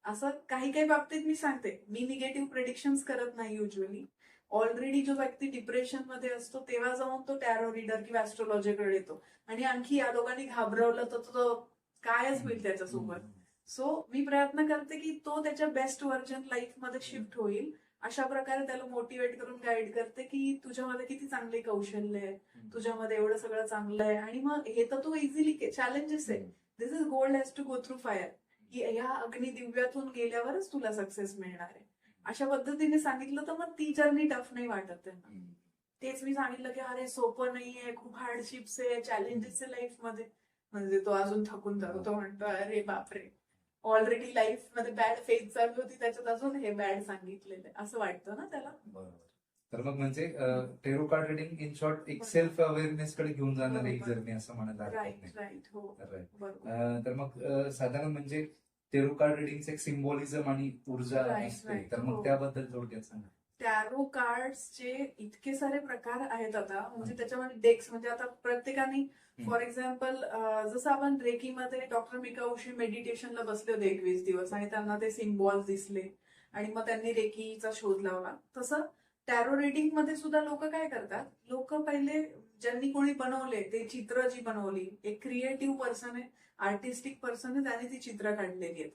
असं काही काही बाबतीत मी सांगते, मी निगेटिव्ह प्रेडिक्शन्स करत नाही युजली. ऑलरेडी जो व्यक्ती डिप्रेशन मध्ये असतो तेव्हा जाऊन तो टॅरो रीडर किंवा ऍस्ट्रोलॉजीकडे येतो, आणि आणखी या लोकांनी घाबरवलं तर तो कायच होईल त्याच्यासोबत. सो मी प्रयत्न करते की तो त्याच्या बेस्ट व्हर्जन लाईफ मध्ये शिफ्ट होईल, अशा प्रकारे त्याला मोटिवेट करून गाईड करते की तुझ्यामध्ये किती चांगले कौशल्य आहे, तुझ्यामध्ये एवढं सगळं चांगलं आहे. आणि मग हे तर तू इझिली, चॅलेंजेस आहे, this is gold has to go through fire, की ह्या अग्निदिव्यातून गेल्यावरच तुला सक्सेस मिळणार आहे. अशा पद्धतीने सांगितलं तर मग ती जर्नी टफ नाही वाटत त्यांना. तेच मी सांगितलं की अरे सोपं नाहीये, खूप हार्डशिप्स आहे, चॅलेंजेस आहे लाईफ मध्ये, म्हणजे तो अजून थकून जातो. तो म्हणतो अरे बापरे, ऑलरेडी लाईफ मध्ये बॅड फेज चालू होती, त्याच्यात अजून हे बॅड सांगितलेलं आहे, असं वाटतं ना त्याला. बरोबर. तर मग म्हणजे tarot card reading in short एक सेल्फ अवेअरनेस कडे घेऊन जाणार एक जर्नी असं म्हणायला हरकत नाही. राईट राईट हो Right. बरोबर तर मग साधारण म्हणजे टेरो कार्ड रिडिंगचं एक सिम्बॉलिझम आणि ऊर्जा Right, असते, right. तर हो. मग त्याबद्दल थोडक्यात सांगा. टॅरो कार्ड्सचे इतके सारे प्रकार आहेत आता म्हणजे हं. त्याच्यामध्ये डेक्स म्हणजे आता प्रत्येकाने हं. फॉर एक्झाम्पल जसं आपण रेकीमध्ये डॉक्टर मिका उशी मेडिटेशनला बसले होते 21 दिवस आणि त्यांना ते सिम्बॉल्स दिसले आणि मग त्यांनी रेकीचा शोध लावला तसं टॅरो रिडिंग मध्ये सुद्धा लोक काय करतात लोक पहिले ज्यांनी कोणी बनवले ते चित्र जी बनवली एक क्रिएटिव्ह पर्सन आहे आर्टिस्टिक पर्सन आहे त्याने ती चित्र काढलेली आहेत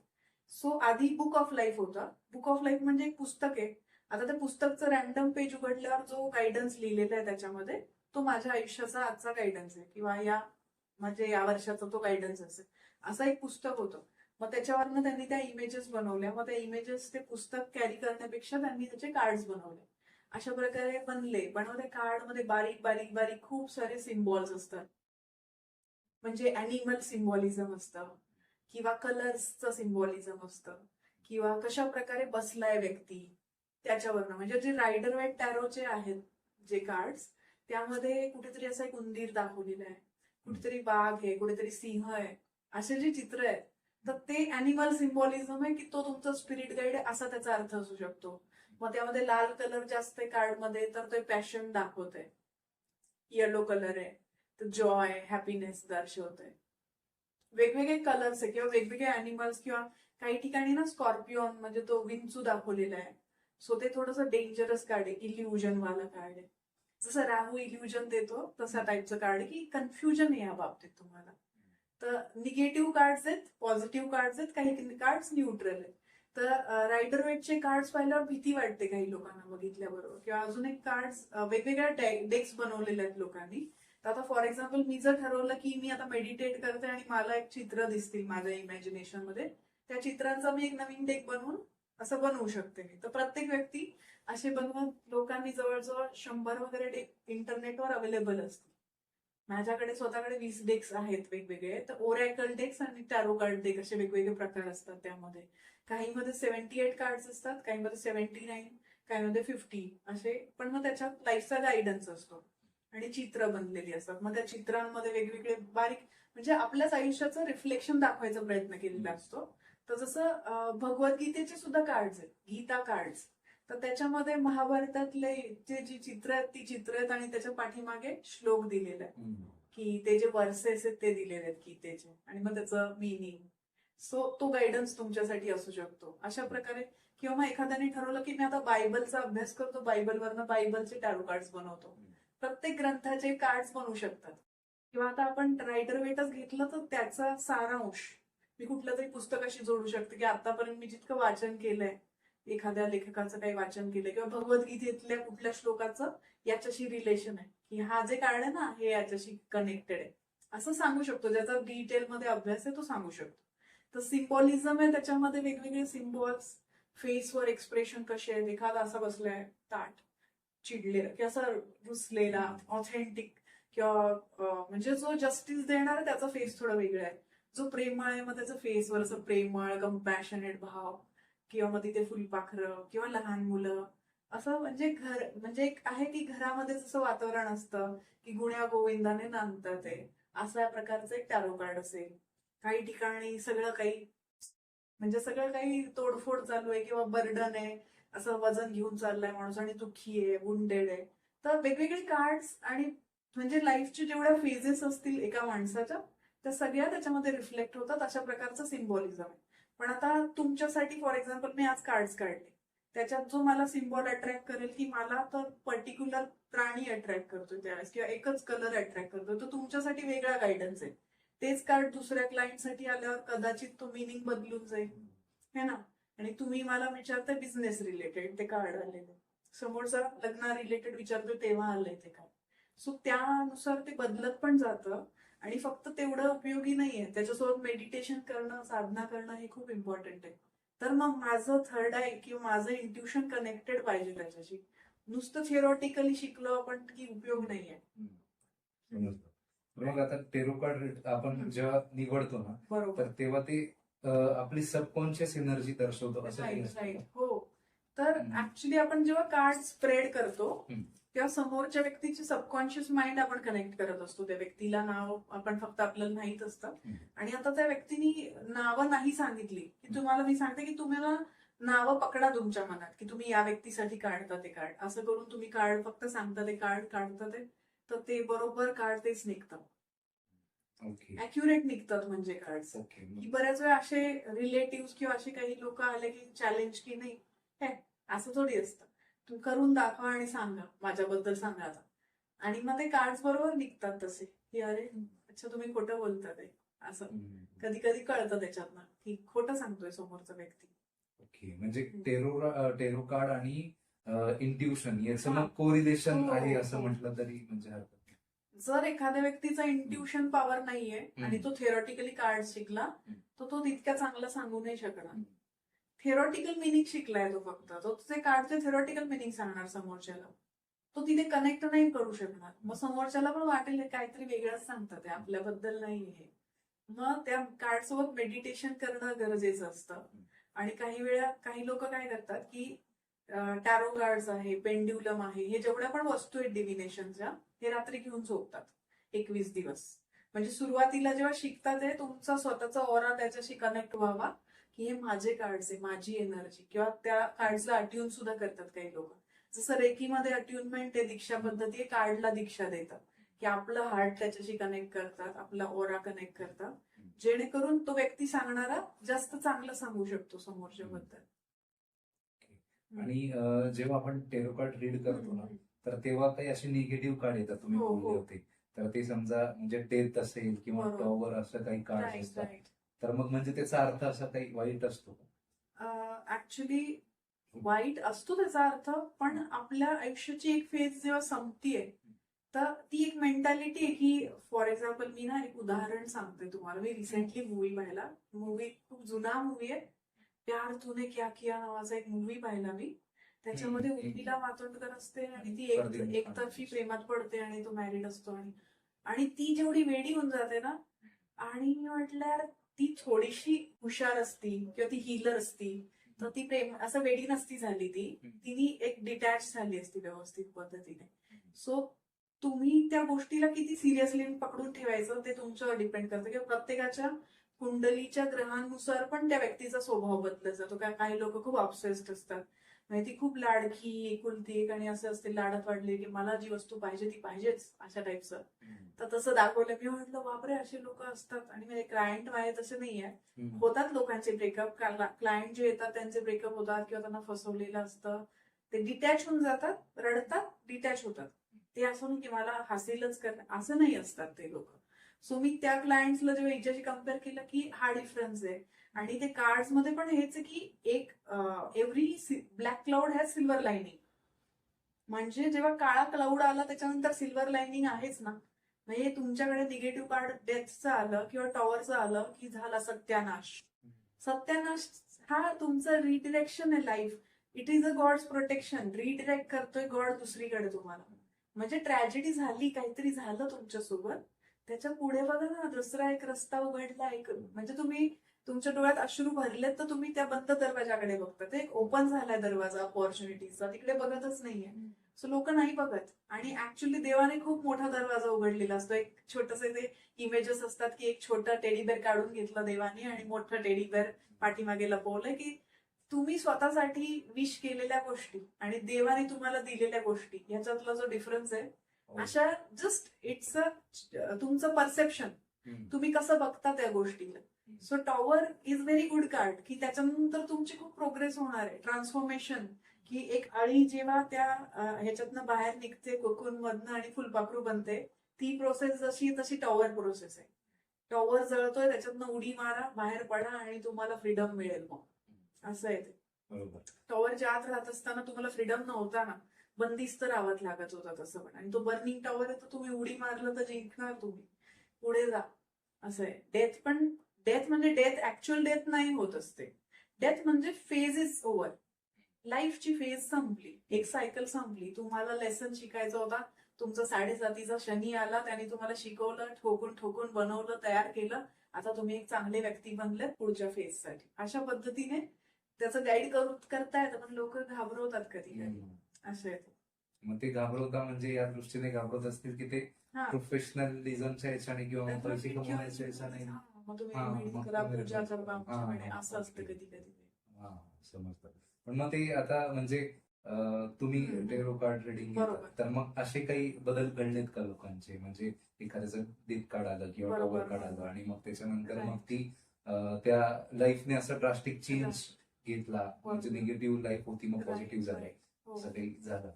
सो आधी बुक ऑफ लाईफ होता बुक ऑफ लाईफ म्हणजे एक पुस्तक आहे आता त्या पुस्तकचं रॅन्डम पेज उघडल्यावर जो गायडन्स लिहिलेला आहे त्याच्यामध्ये तो माझ्या आयुष्याचा आजचा गायडन्स आहे किंवा या वर्षाचा तो गायडन्स असेल असं एक पुस्तक होतं मग त्याच्यावरनं त्यांनी त्या इमेजेस बनवल्या मग त्या इमेजेस ते पुस्तक कॅरी करण्यापेक्षा त्यांनी त्याचे कार्ड्स बनवले अशा प्रकारे बनवले कार्ड मध्ये बारीक बारीक बारीक खूप सारे सिम्बॉल्स असतात म्हणजे अॅनिमल सिम्बॉलिझम असतं किंवा कलर्सचं सिम्बॉलिझम असतं किंवा कशा प्रकारे बसलाय व्यक्ती त्याच्यावरनं म्हणजे जे रायडर वाईट टॅरोचे आहेत जे कार्ड्स त्यामध्ये कुठेतरी असा एक उंदीर दाखवलेला आहे कुठेतरी वाघ आहे कुठेतरी सिंह आहे असे जे चित्र आहेत तर ते अॅनिमल सिम्बॉलिझम आहे की तो तुमचा स्पिरिट गाईड आहे असा त्याचा अर्थ असू शकतो मग त्यामध्ये लाल कलर जास्त आहे कार्डमध्ये तर ते पॅशन दाखवतंय येलो कलर आहे तर जॉय हॅपीनेस दर्शवतंय वेगवेगळे कलर्स आहे किंवा वेगवेगळे अॅनिमल्स किंवा काही ठिकाणी ना स्कॉर्पिओन म्हणजे तो विंचू दाखवलेला आहे सो ते थोडंसं डेंजरस कार्ड आहे इल्युजन वाला कार्ड आहे जसं राहू इल्युजन देतो तसा टाईपचं कार्ड आहे की कन्फ्युजन आहे या बाबतीत तुम्हाला तर निगेटिव्ह कार्ड्स आहेत पॉझिटिव्ह कार्ड्स आहेत काही कार्ड्स न्यूट्रल आहेत तर रायडर वेटचे कार्ड्स पाहिल्यावर भीती वाटते काही लोकांना बघितल्याबरोबर किंवा अजून एक कार्ड्स वेगवेगळ्या डेक्स बनवलेले आहेत लोकांनी तर आता फॉर एक्झाम्पल मी जर ठरवलं की मी आता मेडिटेट करते आणि मला एक चित्र दिसतील माझ्या इमॅजिनेशन मध्ये त्या चित्रांचा मी एक नवीन डेक बनवून असं बनवू शकते मी तर प्रत्येक व्यक्ती असे बनवून लोकांनी जवळजवळ 100 वगैरे डेक इंटरनेटवर अवेलेबल असतील माझ्याकडे स्वतःकडे 20 डेक्स आहेत वेगवेगळे तर ओरॅकल डेक्स आणि टॅरो कार्ड डेक असे वेगवेगळे प्रकार असतात त्यामध्ये काहीमध्ये 78 कार्ड्स असतात काहीमध्ये 79 काहीमध्ये 50 असे पण मग त्याच्यात लाईफचा गायडन्स असतो आणि चित्र बनलेली असतात मग त्या चित्रांमध्ये वेगवेगळे बारीक म्हणजे आपल्याच आयुष्याचं रिफ्लेक्शन दाखवायचा प्रयत्न केलेला असतो तर जसं भगवद्गीतेचे सुद्धा कार्ड्स आहेत गीता कार्ड्स तर त्याच्यामध्ये महाभारतातले जी चित्र आहेत ती चित्र आहेत आणि त्याच्या पाठीमागे श्लोक दिलेला आहे की ते जे वर्सेस आहेत ते दिलेले आहेत गीतेचे आणि मग त्याचं मिनिंग सो तो गायडन्स तुमच्यासाठी असू शकतो अशा प्रकारे किंवा मग एखाद्याने ठरवलं की मी आता बायबलचा अभ्यास करतो बायबलवरनं बायबलचे टॅरो कार्ड्स बनवतो प्रत्येक ग्रंथाचे कार्ड्स बनवू शकतात किंवा आता आपण रायडर वेटच घेतलं तर त्याचा सारांश मी कुठल्या तरी पुस्तकाशी जोडू शकते की आतापर्यंत मी जितकं वाचन केलंय एखाद्या लेखकाचं काही वाचन केलंय किंवा भगवद्गीतेतल्या कुठल्या श्लोकाचं याच्याशी रिलेशन आहे की हा जे कार्ड आहे ना हे याच्याशी कनेक्टेड आहे असं सांगू शकतो ज्याचा डिटेलमध्ये अभ्यास आहे तो सांगू शकतो तर सिम्बॉलिझम आहे त्याच्यामध्ये वेगवेगळे सिम्बॉल्स फेसवर एक्सप्रेशन कसे आहेत एखादा असा बसलाय ताट चिडलेला किंवा असा रुसलेला ऑथेंटिक किंवा म्हणजे जो जस्टिस देणार आहे त्याचा फेस थोडा वेगळा आहे जो प्रेमळ आहे मग त्याचं फेसवर असं प्रेमळ कम्पॅशनेट भाव किंवा मग तिथे फुलपाखरं किंवा लहान मुलं असं म्हणजे म्हणजे एक आहे की घरामध्ये जसं वातावरण असतं की गुण्या गोविंदाने नांदतात ते अशा प्रकारचं एक टॅरो कार्ड असेल काही ठिकाणी सगळं काही तोडफोड चालू आहे किंवा बर्डन आहे असं वजन घेऊन चाललाय माणूस आणि दुःखी आहे वुंडेड आहे तर वेगवेगळे कार्ड्स आणि म्हणजे लाईफचे जेवढ्या फेजेस असतील एका माणसाच्या त्या सगळ्या त्याच्यामध्ये रिफ्लेक्ट होतात अशा प्रकारचं सिम्बॉलिझम आहे पण आता तुमच्यासाठी फॉर एक्झाम्पल मी आज कार्ड्स काढले त्याच्यात जो मला सिम्बॉल अट्रॅक्ट करेल की मला तर पर्टिक्युलर प्राणी अट्रॅक्ट करतोय त्यावेळेस किंवा एकच कलर अट्रॅक्ट करतोय तर तुमच्यासाठी वेगळा गायडन्स आहे तेच कार्ड दुसऱ्या क्लायंटसाठी आल्यावर कदाचित तो मिनिंग बदलून जाईल है ना आणि तुम्ही मला विचारताय बिझनेस रिलेटेड ते कार्ड आलेले समोरचा लग्ना रिलेटेड विचारतोय तेव्हा आलंय ते कार्ड सो त्यानुसार ते बदलत पण जातं आणि फक्त तेवढं उपयोगी नाहीये त्याच्यासोबत मेडिटेशन करणं साधना करणं हे खूप इम्पॉर्टंट आहे तर मग माझं थर्ड आय किंवा माझं इंट्युशन कनेक्टेड पाहिजे त्याच्याशी नुसतं थिअरॉटिकली शिकलो आपण की उपयोग नाहीये मग आता टेरो कार्ड आपण जेव्हा निवडतो ना बरोबर तर तेव्हा ते आपली सबकॉन्शियस एनर्जी दर्शवतो असं काही राईट असतं राईट का? हो तर हम्म. ऍक्च्युली आपण जेव्हा कार्ड स्प्रेड करतो हम्म. तेव्हा समोरच्या व्यक्तीची सबकॉन्शियस माइंड आपण कनेक्ट करत असतो. त्या व्यक्तीला नाव आपण फक्त आपल्याला माहित असतं हम्म. आणि आता त्या व्यक्तीने नावं नाही सांगितली की तुम्हाला मी सांगते की तुम्हाला नावं पकडा तुमच्या मनात की तुम्ही या व्यक्तीसाठी काढता ते कार्ड. असं करून तुम्ही कार्ड फक्त सांगता ते कार्ड काढता ते, तर ते बरोबर कार्ड तेच निघतं. ओके अॅक्युरेट निघतात म्हणजे कार्ड. ओके की बऱ्याच वेळा असे रिलेटिव्ह किंवा असे काही लोक आले की चॅलेंज की नाही हे असं थोडी असतं, तुम्ही करून दाखवा आणि सांगा माझ्याबद्दल सांगा आता. आणि मग ते कार्ड बरोबर निघतात तसे की अरे अच्छा तुम्ही खोटं बोलता ते असं. कधी कधी कळतं त्याच्यातनं की खोटं सांगतोय समोरचा व्यक्ती. ओके म्हणजे टेरो कार्ड आणि इंट्युशन याचं हा. मग कोरिलेशन हो, आहे हो, असं हो. म्हटलं तरी म्हणजे हरकत नाही. जर एखाद्या व्यक्तीचा इंट्युशन पॉवर नाहीये आणि तो थेरॉटिकली कार्ड शिकला तर तो तितक्या चांगला सांगू नाही शकणार. थेरॉटिकल मिनिंग शिकलाय तो फक्त, तो ते कार्डचे थेरॉटिकल मिनिंग सांगणार समोरच्याला, तो तिथे कनेक्ट नाही करू शकणार. मग समोरच्याला पण वाटेल हे काहीतरी वेगळंच सांगतात आहे आपल्याबद्दल नाही हे. मग त्या कार्ड सोबत मेडिटेशन करणं गरजेचं असतं. आणि काही वेळा काही लोक काय करतात की टॅरो कार्ड्स आहे, पेंड्युलम आहे, हे जेवढ्या पण वस्तू आहेत डिव्हिनेशनच्या हे रात्री घेऊन झोपतात 21 दिवस. म्हणजे सुरुवातीला जेव्हा शिकतात ते तुमचा स्वतःचा ऑरा त्याच्याशी कनेक्ट व्हावा की हे माझे कार्ड्स आहे, माझी एनर्जी. किंवा त्या कार्ड्सला अट्यून सुद्धा करतात काही लोक. जसं रेकीमध्ये अट्यूनमेंट आहे, दीक्षा पद्धती आहे, कार्डला दीक्षा देतात की आपलं हार्ट त्याच्याशी कनेक्ट करतात, आपला ओरा कनेक्ट करतात, जेणेकरून तो व्यक्ती सांगणारा जास्त चांगलं सांगू शकतो समोरच्या बद्दल. आणि जेव्हा आपण टेरो कार्ड रीड करतो ना तर तेव्हा काही असे निगेटिव्ह कार्ड येतात तुम्ही हो, बोलले हो. होते. तर ते समजा म्हणजे डेथ असेल किंवा बरोबर. टॉवर असं काही कार्ड राईट असतात, राईट. तर मग म्हणजे त्याचा अर्थ असा काही वाईट असतो का? ऍक्च्युली वाईट असतो त्याचा अर्थ, पण आपल्या आयुष्याची एक फेज जेव्हा संपतीये तर ती एक मेंटॅलिटी आहे की फॉर एक्झाम्पल मी ना एक उदाहरण सांगते तुम्हाला. मी रिसेंटली मूवी पाहिला, मूवी खूप जुना मूवी आहे, प्यार तूने क्या किया नावाचा एक मूवी पाहिला मी. त्याच्यामध्ये उर्मिला मातोंडकर असते आणि ती एकतर्फी प्रेमात पडते आणि तो मॅरिड असतो आणि ती जेवढी वेडी होऊन जाते ना, आणि मी म्हटलं यार ती थोडीशी हुशार असती किंवा ती हिलर असती तर ती प्रेम असं वेडी नसती झाली, तिने एक डिटॅच झाली असती व्यवस्थित पद्धतीने. सो तुम्ही त्या गोष्टीला किती सिरियसली पकडून ठेवायचं ते तुमच्यावर डिपेंड करतं. किंवा प्रत्येकाच्या कुंडलीच्या ग्रहांनुसार पण त्या व्यक्तीचा स्वभाव बदलत जातो. काही लोक खूप ऑब्सेस्ड असतात, म्हणजे ती खूप लाडकी एकुलती एक आणि असं असते लाडात वाढले की मला जी वस्तू पाहिजे ती पाहिजेच अशा टाईपचं. तर तसं दाखवलं. मी म्हटलं बापरे असे लोक असतात. आणि म्हणजे क्लायंट माझे तसे नाहीये, होतात लोकांचे ब्रेकअप, क्लायंट जे येतात त्यांचे ब्रेकअप होतात किंवा त्यांना फसवलेलं असतं, ते डिटॅच होऊन जातात, रडतात, डिटॅच होतात. ते असं नाही की मला हासीलच करणं असं नाही असतात ते लोक. सो मी त्या क्लायंट्सला जेव्हा हिच्याशी कम्पेअर केलं की हा डिफरन्स आहे. आणि ते कार्ड्स मध्ये पण हेच आहे की एक every black cloud has silver lining. म्हणजे जेव्हा काळा क्लाउड आला त्याच्यानंतर सिल्वर लाईनिंग आहेच ना. म्हणजे तुमच्याकडे निगेटिव्ह कार्ड डेथचं आलं किंवा टॉवरचं आलं की झाला सत्यानाश. सत्यानाश हा तुमचं रिडिरेक्शन आहे life. It is a God's protection. Redirect करतोय गॉड दुसरीकडे तुम्हाला. म्हणजे ट्रॅजेडी झाली, काहीतरी झालं तुमच्यासोबत, त्याच्या पुढे बघा ना दुसरा एक रस्ता उघडला. एक म्हणजे तुम्ही तुमच्या डोळ्यात अश्रू भरलेत तर तुम्ही त्या बंद दरवाजाकडे बघता. ते एक ओपन झालाय दरवाजा ऑपॉर्च्युनिटीचा, तिकडे बघतच नाहीये. सो लोक नाही बघत. आणि ऍक्च्युली देवाने खूप मोठा दरवाजा उघडलेला असतो. एक छोटसे ते इमेजेस असतात की एक छोटा टेडीबेअर काढून घेतलं देवाने आणि मोठं टेडीबेअर पाठीमागे लपवलंय की तुम्ही स्वतःसाठी विश केलेल्या गोष्टी आणि देवाने तुम्हाला दिलेल्या गोष्टी याच्यातला जो डिफरन्स आहे, अशा जस्ट इट्स अ तुमचं परसेप्शन, तुम्ही कसं बघता त्या गोष्टीला. So tower is very good card की त्याच्यानंतर तुमची खूप प्रोग्रेस होणार आहे, ट्रान्सफॉर्मेशन. की एक अळी जेव्हा त्या ह्याच्यातनं बाहेर निघते कोकून मधनं आणि फुलपाखरू बनते, ती प्रोसेस जशी तशी टॉवर प्रोसेस आहे. टॉवर जळतोय त्याच्यातनं उडी मारा, बाहेर पडा आणि तुम्हाला फ्रीडम मिळेल. मग असं आहे ते. बरोबर. टॉवरच्या आत राहत असताना तुम्हाला फ्रीडम नव्हता ना, बंदिस्त राहावं लागत होता तसं पण. आणि तो बर्निंग टॉवर आहे तर तुम्ही उडी मारलं तर जिंकणार तुम्ही, पुढे जा असं आहे. डेथ पण, डेथ म्हणजे डेथ ऍक्च्युअल डेथ नाही होत असते. डेथ म्हणजे फेज इज ओव्हर. लाईफची फेज संपली, एक सायकल संपली. तुम्हाला लेसन शिकायचा होता, तुमचा 7.7चा शनी आला, त्याने तुम्हाला शिकवलं, ठोकून ठोकून बनवलं, तयार केलं. आता तुम्ही एक चांगले व्यक्ती बनलेत पुढच्या फेजसाठी. अशा पद्धतीने त्याचं गाईड करता येतं, पण लोक घाबरवतात कधी कधी, असं आहे ते. मग ते घाबरवता म्हणजे या दृष्टीने घाबरवत असतील की ते हा. प्रोफेशनलिझमच्या ह्याच्याने किंवा मग पैसे कमवण्याच्या ह्याच्याने. हा, मग तुम्ही हा, remedy मग करा, तुम्ही पूजा remedy करा करा. आमच्याकडे, हा, असं असतं ओके. कधी कधी. हा, समजतं. पण मग ते आता म्हणजे तुम्ही हम्म. टेरो कार्ड रिडिंग बरोबर. तर मग असे काही बदल घडलेत का लोकांचे, म्हणजे एखाद्याचं डेथ कार्ड आलं किंवा बरोबर, टॉवर कार्ड आलं बरोबर. आणि मग त्याच्यानंतर Right. मग ती त्या लाईफने असं ड्रास्टिक चेंज घेतला, म्हणजे बरोबर. निगेटिव्ह लाईफ होती मग पॉझिटिव्ह Right, झालं, right. हो. असं काही झालं?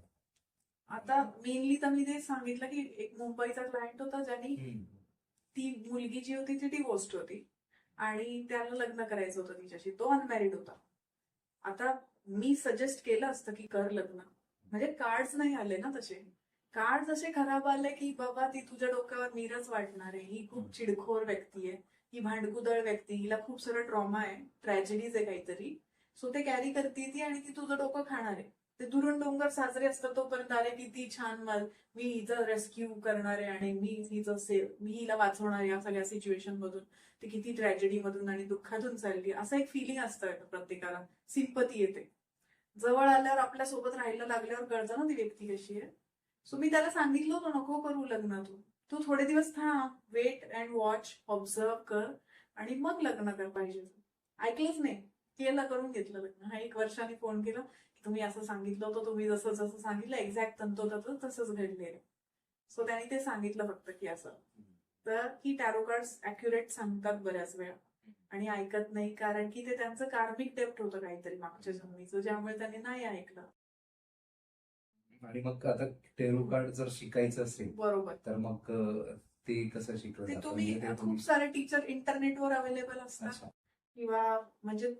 आता मेनली तर मी ते सांगितलं की एक मुंबईचा क्लायंट होता, ज्यांनी ती मुलगी जी होती ती डिवोर्स्ड होती आणि त्याला लग्न करायचं होतं तिच्याशी, तो अनमॅरिड होता. आता मी सजेस्ट केलं असतं की कर लग्न, म्हणजे कार्ड्स नाही आले ना तसे. कार्ड असे खराब आले की बाबा ती तुझ्या डोक्यावर नीरच वाटणार आहे, ही खूप चिडखोर व्यक्ती आहे, ही भांडकुदळ व्यक्ती, हिला खूप सारा ट्रॉमा आहे, ट्रॅजेडीज आहे काहीतरी, सो ते कॅरी करते ती आणि ती तुझं डोकं खाणार आहे. ते दुरून डोंगर साजरे असतात तोपर्यंत, अरे किती छान, मी हिचं रेस्क्यू करणार आहे आणि मी हिला वाचवणार आहे या सगळ्या सिच्युएशन मधून, ती किती ट्रॅजेडी मधून आणि दुःखातून चालली, असं एक फिलिंग असतं प्रत्येकाला, सिंपती येते. जवळ आल्यावर आपल्या सोबत राहायला लागल्यावर कळतं ना ती व्यक्ती कशी आहे. सो मी त्याला सांगितलं होतं नको करू लग्न, तू थोडे दिवस थांब, वेट अँड वॉच, ऑब्झर्व कर आणि मग लग्न कर पाहिजे. ऐकलंच नाही, केलं, करून घेतलं लग्न. हा 1 वर्षाने फोन केला की तुम्ही असं सांगितलं होतं, तुम्ही जसं जसं सांगितलं एक्झॅक्ट तंतोतंत तसंच घडलेलं. सो त्याने ते सांगितलं फक्त की असं, तर की टॅरो कार्ड्स अॅक्युरेट सांगतात बऱ्याच वेळा आणि ऐकत नाही, कारण की ते त्यांचं कार्मिक डेप्ट होतं काहीतरी मागच्या जन्मीचं, ज्यामुळे त्यांनी नाही ऐकलं. आणि मग आता टेरो कार्ड जर शिकायचं असेल बरोबर. तर मग ते कसं शिकलं ते जातं? तुम्ही म्हणजे ते खूप सारे टीचर इंटरनेटवर अवेलेबल असतात, अच्छा. किंवा म्हणजे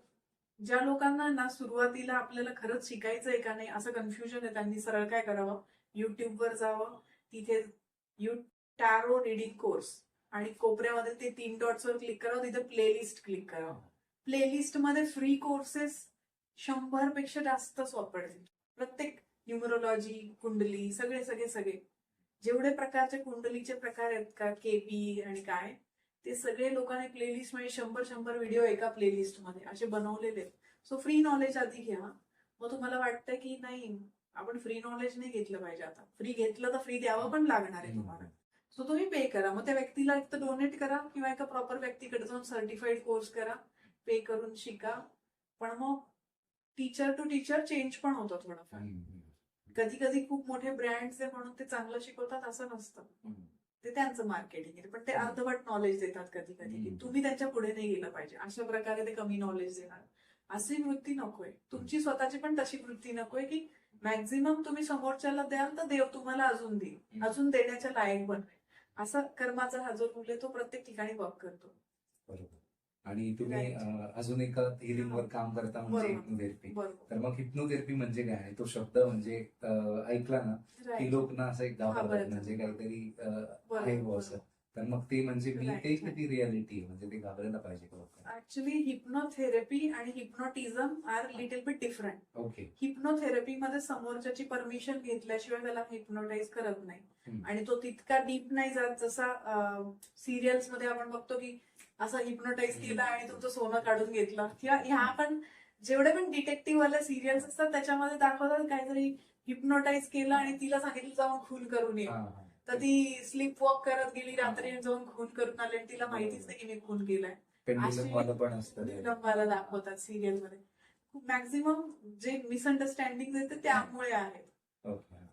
ज्या लोकांना ना सुरुवातीला आपल्याला खरंच शिकायचंय का नाही असं कन्फ्युजन आहे, त्यांनी सरळ काय करावं, युट्यूबवर जावं, तिथे टॅरो रिडिंग कोर्स आणि कोपऱ्यामध्ये ते 3 डॉट्सवर क्लिक करावं, तिथे प्लेलिस्ट क्लिक करावं. प्लेलिस्ट मध्ये फ्री कोर्सेस 100 पेक्षा जास्त सापडतील. प्रत्येक न्यूमरोलॉजी, कुंडली, सगळे सगळे सगळे जेवढे प्रकारचे कुंडलीचे प्रकार आहेत का, केपी आणि काय, ते सगळे लोकांनी प्लेलिस्ट मध्ये 100 व्हिडिओ एका प्लेलिस्ट मध्ये असे बनवलेले आहेत. सो फ्री नॉलेज आधी घ्या, मग तुम्हाला वाटतं की नाही आपण फ्री नॉलेज नाही घेतलं पाहिजे, आता फ्री घेतलं तर फ्री द्यावं पण लागणार आहे तुम्हाला, सो तुम्ही पे करा. मग त्या व्यक्तीला एक तर डोनेट करा किंवा एका प्रॉपर व्यक्तीकडे जाऊन सर्टिफाईड कोर्स करा, पे करून शिका. पण मग टीचर टू टीचर चेंज पण होतं थोडंफार. कधी कधी खूप मोठे ब्रँड्स आहे म्हणून ते चांगलं शिकवतात असं नसतं, ते त्यांचं मार्केटिंग आहे, पण ते अर्धवट नॉलेज देतात कधी कधी, की तुम्ही त्यांच्या पुढे नाही गेलं पाहिजे, अशा प्रकारे ते कमी नॉलेज देणार. अशी वृत्ती नकोय, तुमची स्वतःची पण तशी वृत्ती नकोय की मॅक्झिमम तुम्ही समोरच्याला द्याल तर देव तुम्हाला अजून देईल, अजून देण्याच्या लायक बनवेल. असा कर्माचा हा जो रूल आहे तो प्रत्येक ठिकाणी वर्क करतो. बरोबर. आणि तुम्ही अजून एका हिलिंग वर काम करता म्हणजे हिप्नोथेरपी. तर मग हिप्नोथेरपी म्हणजे काय आहे, तो शब्द म्हणजे ऐकला ना की लोक ना असं एक घाबरतात, म्हणजे काहीतरी आहे बुवा असं. तर मग ते म्हणजे मी ते किती रियालिटी आहे, म्हणजे ते घाबरायला पाहिजे का लोक? ऍक्च्युली हिप्नोथेरपी आणि hypnotism are little bit different. Okay. Hypnotherapy मध्ये समोरच्याची परमिशन घेतल्याशिवाय त्याला हिप्नोटाईज करत नाही आणि तो तितका डीप नाही जात जसा सिरियल्स मध्ये आपण बघतो की असं हिप्नोटाईज केलं आणि तुमचं सोनं काढून घेतलं, किंवा ह्या पण जेवढे पण डिटेक्टिव्ह वाले सिरियल्स असतात त्याच्यामध्ये दाखवतात काहीतरी हिप्नोटाईज केलं आणि तिला सांगितलं जाऊन खून करून ये, तर ती स्लीप वॉक करत गेली रात्री जाऊन खून करून आली आणि तिला माहितीच नाही की मी खून केलाय. मला दाखवतात सिरियल मध्ये. मॅक्झिमम जे मिसअंडरस्टँडिंग येते त्यामुळे आहेत.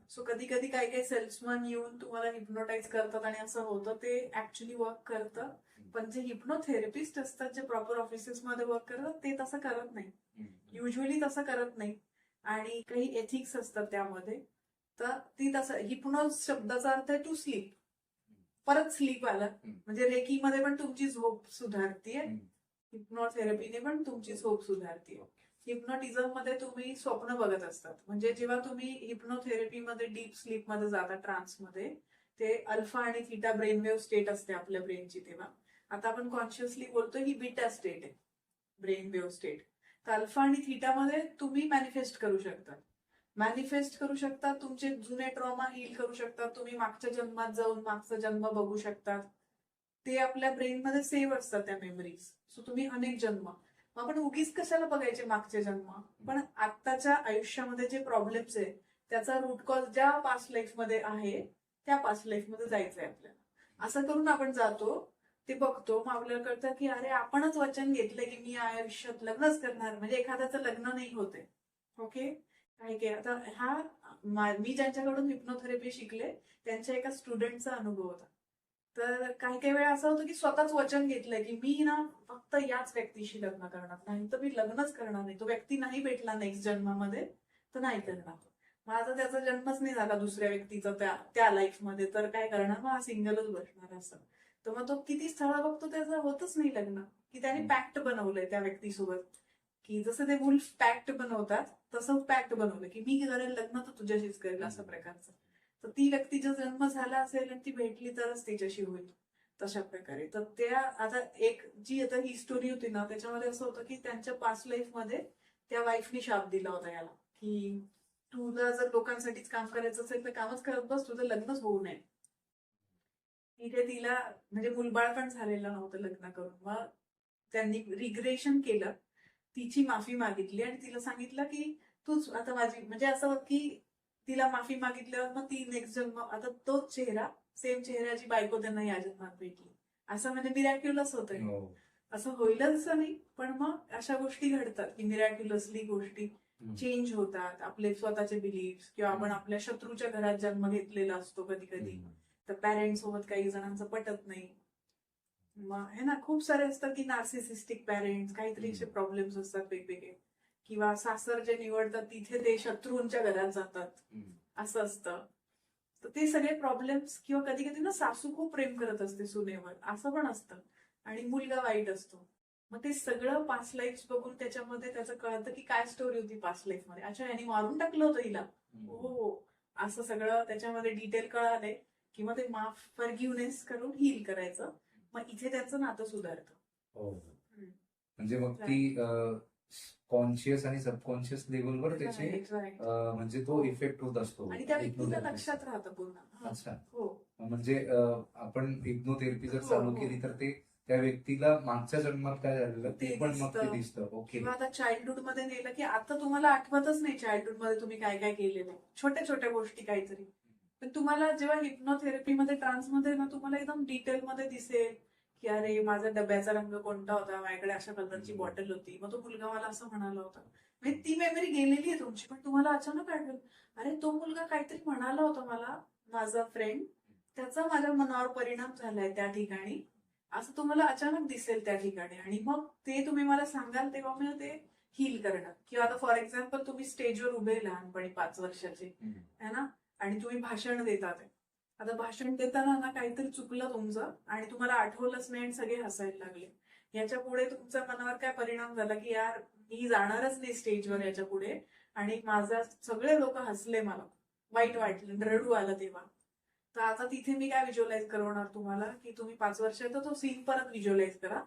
सो कधी कधी काही काही सेल्समन येऊन तुम्हाला हिप्नोटाईज करतात आणि असं होतं, ते ऍक्च्युली वर्क करतं. पण जे हिप्नोथेरपिस्ट असतात, जे प्रॉपर ऑफिसेस मध्ये वर्क करतात, ते तसं करत नाही, युजली तसं करत नाही. आणि काही एथिक्स असतात त्यामध्ये, तर ती तसं, हिप्नोज शब्दाचा अर्थ आहे टू स्लीप, परत स्लीप आलं, म्हणजे रेकीमध्ये पण तुमची झोप सुधारतीये, हिप्नोथेरपीने पण तुमची झोप सुधारतीये. हिप्नोटिझम मध्ये तुम्ही स्वप्न बघत असतात, म्हणजे जेव्हा तुम्ही हिप्नोथेरपीमध्ये डीप स्लीप मध्ये जाता, ट्रान्स मध्ये, ते अल्फा आणि थीटा ब्रेनवेव्ह स्टेट असते आपल्या ब्रेनची. तेव्हा आता आपण कॉन्शियसली बोलतोय ही बीटा स्टेट आहे, ब्रेनवेव्ह स्टेट. तर अल्फा आणि थीटा मध्ये तुम्ही मॅनिफेस्ट करू शकता, तुमचे जुने ट्रॉमा हील करू शकता, तुम्ही मागच्या जन्मात जाऊन मागचा जन्म बघू शकतात, ते आपल्या ब्रेनमध्ये सेव्ह असतात त्या मेमरीज. सो तुम्ही अनेक जन्म, मग आपण उगीच कशाला बघायचे मागचे जन्म. पण आत्ताच्या आयुष्यामध्ये जे प्रॉब्लेम्स आहे त्याचा रूट कॉज ज्या पास्ट लाईफ मध्ये आहे त्या पास्ट लाईफ मध्ये जायचंय आपल्याला. असं करून आपण जातो, ते बघतो, मग आपल्याला कळतं की अरे आपणच वचन घेतलंय की मी या आयुष्यात लग्नच करणार, म्हणजे एखाद्याचं लग्न नाही होते. ओके, काय काय आता मी ज्यांच्याकडून हिप्नोथेरपी शिकले त्यांच्या एका स्टुडंटचा अनुभव होता. तर काही काही वेळा असं होतं की स्वतःच वचन घेतलंय की मी ना फक्त याच व्यक्तीशी लग्न करणार, नाही तर मी लग्नच करणार नाही, तो व्यक्ती नाही भेटला नेक्स्ट जन्मामध्ये तर नाही करणार. मग आता त्याचा जन्मच नाही झाला दुसऱ्या व्यक्तीचा त्या लाईफमध्ये, तर काय करणार, मग हा सिंगलच बसणार असं. तर मग तो किती स्थळ बघतो त्याचं होतच नाही लग्न, की त्याने पॅक्ट बनवलंय त्या व्यक्तीसोबत, की जसं ते वुल्फ पॅक्ट बनवतात तसं पॅक्ट बनवलं की मी करेल लग्न तर तुझ्याशीच करेल असं प्रकारचं. तर ती व्यक्तीचा जन्म झाला असेल आणि ती भेटली तरच तिच्याशी होईल तशा प्रकारे. तर त्या आता एक जी आता ही स्टोरी होती ना त्याच्यामध्ये असं होतं की त्यांच्या पास्ट लाईफ मध्ये त्या वाईफनी शाप दिला होता याला की तुला जर लोकांसाठीच काम करायचं असेल तर कामच करत बस, तुझं लग्नच होऊ नये. तिथे तिला म्हणजे मुलबाळ पण झालेलं नव्हतं लग्न करून. मग त्यांनी रिग्रेशन केलं, तिची माफी मागितली आणि तिला सांगितलं की तूच आता माझी, म्हणजे असं की तिला माफी मागितल्यावर मग ती नेक्स्ट जन्म आता तोच चेहरा, सेम चेहऱ्याची बायको त्यांना या जन्मात भेटली. असं म्हणजे मिरॅक्युलस होतंय. हो. असं होईलच असं नाही, पण मग अशा गोष्टी घडतात की मिरॅक्युलसली गोष्टी चेंज होतात. आपले स्वतःचे बिलीफ किंवा आपण आपल्या शत्रूच्या घरात जन्म घेतलेला असतो कधी कधी, तर पॅरेंट्स सोबत काही जणांचं पटत नाही. मग हे ना खूप सारे असतात की नार्सिसिस्टिक पॅरेंट्स, काहीतरी असे प्रॉब्लेम्स असतात वेगवेगळे, किंवा सासर जे निवडतात तिथे ते शत्रूंच्या घरात जातात असं असतं. तर ते सगळे प्रॉब्लेम्स, किंवा कधी कधी ना सासू खूप प्रेम करत असते सुनेवर असं पण असतं, आणि मुलगा वाईट असतो. मग ते सगळं पास्ट लाईफ बघून त्याच्यामध्ये त्याचं कळतं की काय स्टोरी होती पास्ट लाईफ मध्ये. अच्छा, यांनी मारून टाकलं होतं हिला, हो, असं सगळं त्याच्यामध्ये डिटेल कळाले. किंवा ते माफ फॉरगिव्हनेस करून हील करायचं, मग इथे त्यांचं नातं सुधारतं. हो. म्हणजे मग ती कॉन्शियस आणि सबकॉन्शियस लेवलवर त्याचे Right. म्हणजे तो इफेक्ट होत असतो. आणि त्या व्यक्तीला hypnotherapy. लक्षात राहतं पूर्ण. अच्छा. हो म्हणजे आपण हिप्नोथेरपी जर हो, चालू हो. केली तर ते त्या व्यक्तीला मागच्या जन्मात काय झालेलं ते ते पण मग ते दिसतं. दिसतं. ओके. किंवा आता चाइल्डहुड मध्ये नेलं की आता तुम्हाला आठवतच नाही चाइल्डहुड मध्ये तुम्ही काय काय केलेलं, छोट्या छोट्या गोष्टी काहीतरी. पण तुम्हाला जेव्हा हिप्नोथेरपी मध्ये ट्रान्स मध्ये ना तुम्हाला एकदम डिटेल मध्ये दिसेल की अरे माझा डब्याचा रंग कोणता होता, माझ्याकडे अशा कलरची बॉटल होती, मग तो मुलगा मला असं म्हणाला होता. म्हणजे ती मेमरी गेलेली आहे तुमची, पण तुम्हाला अचानक आठवेल अरे तो मुलगा काहीतरी म्हणाला होता मला, माझा फ्रेंड, त्याचा माझ्या मनावर परिणाम झालाय त्या ठिकाणी, असं तुम्हाला अचानक दिसेल त्या ठिकाणी. आणि मग ते तुम्ही मला सांगाल तेव्हा मी ते हील करणार. किंवा आता फॉर एक्झाम्पल तुम्ही स्टेजवर उभे लहानपणी 5 वर्षाचे है ना, आणि तुम्ही भाषण देतात. आता भाषण देताना ना काहीतरी चुकलं तुमचं आणि तुम्हाला आठवलंच नाही आणि सगळे हसायला लागले. याच्या पुढे तुमच्या मनावर काय परिणाम झाला की यार मी जाणारच नाही स्टेजवर याच्या पुढे, आणि माझा सगळे लोक हसले, मला वाईट वाटलं, रडू आलं तेव्हा. तर आता तिथे मी काय व्हिज्युअलाइज करवणार तुम्हाला की तुम्ही 5 वर्षाचा तो सीन परत व्हिज्युअलाइज करा.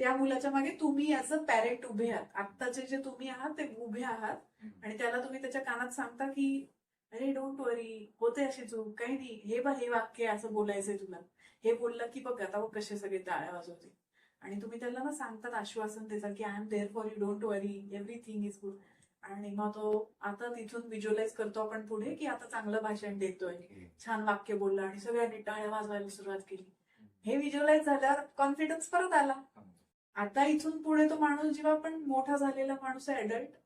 त्या मुलाच्या मागे तुम्ही ऍज अ पॅरेंट उभे आहात, आत्ताचे जे तुम्ही आहात ते उभे आहात, आणि त्याला तुम्ही त्याच्या कानात सांगता की अरे डोंट वरी, होते अशी चूक, काही नाही, हे बघ हे वाक्य असं बोलायचंय तुला, हे बोललं की बघ आता बघ कसे सगळे टाळ्या वाजवते. आणि तुम्ही त्याला ना सांगतात, आश्वासन देतात की I am there for you, don't worry, everything is good. आणि मग तो आता तिथून व्हिज्युअलाइज करतो आपण पुढे की आता चांगलं भाषण देतोय, छान वाक्य बोलला आणि सगळ्यांनी टाळ्या वाजवायला सुरुवात केली. हे व्हिज्युअलाइज झाल्यावर कॉन्फिडन्स परत आला. आता इथून पुढे तो माणूस जेव्हा पण मोठा झालेला माणूस आहे अडल्ट,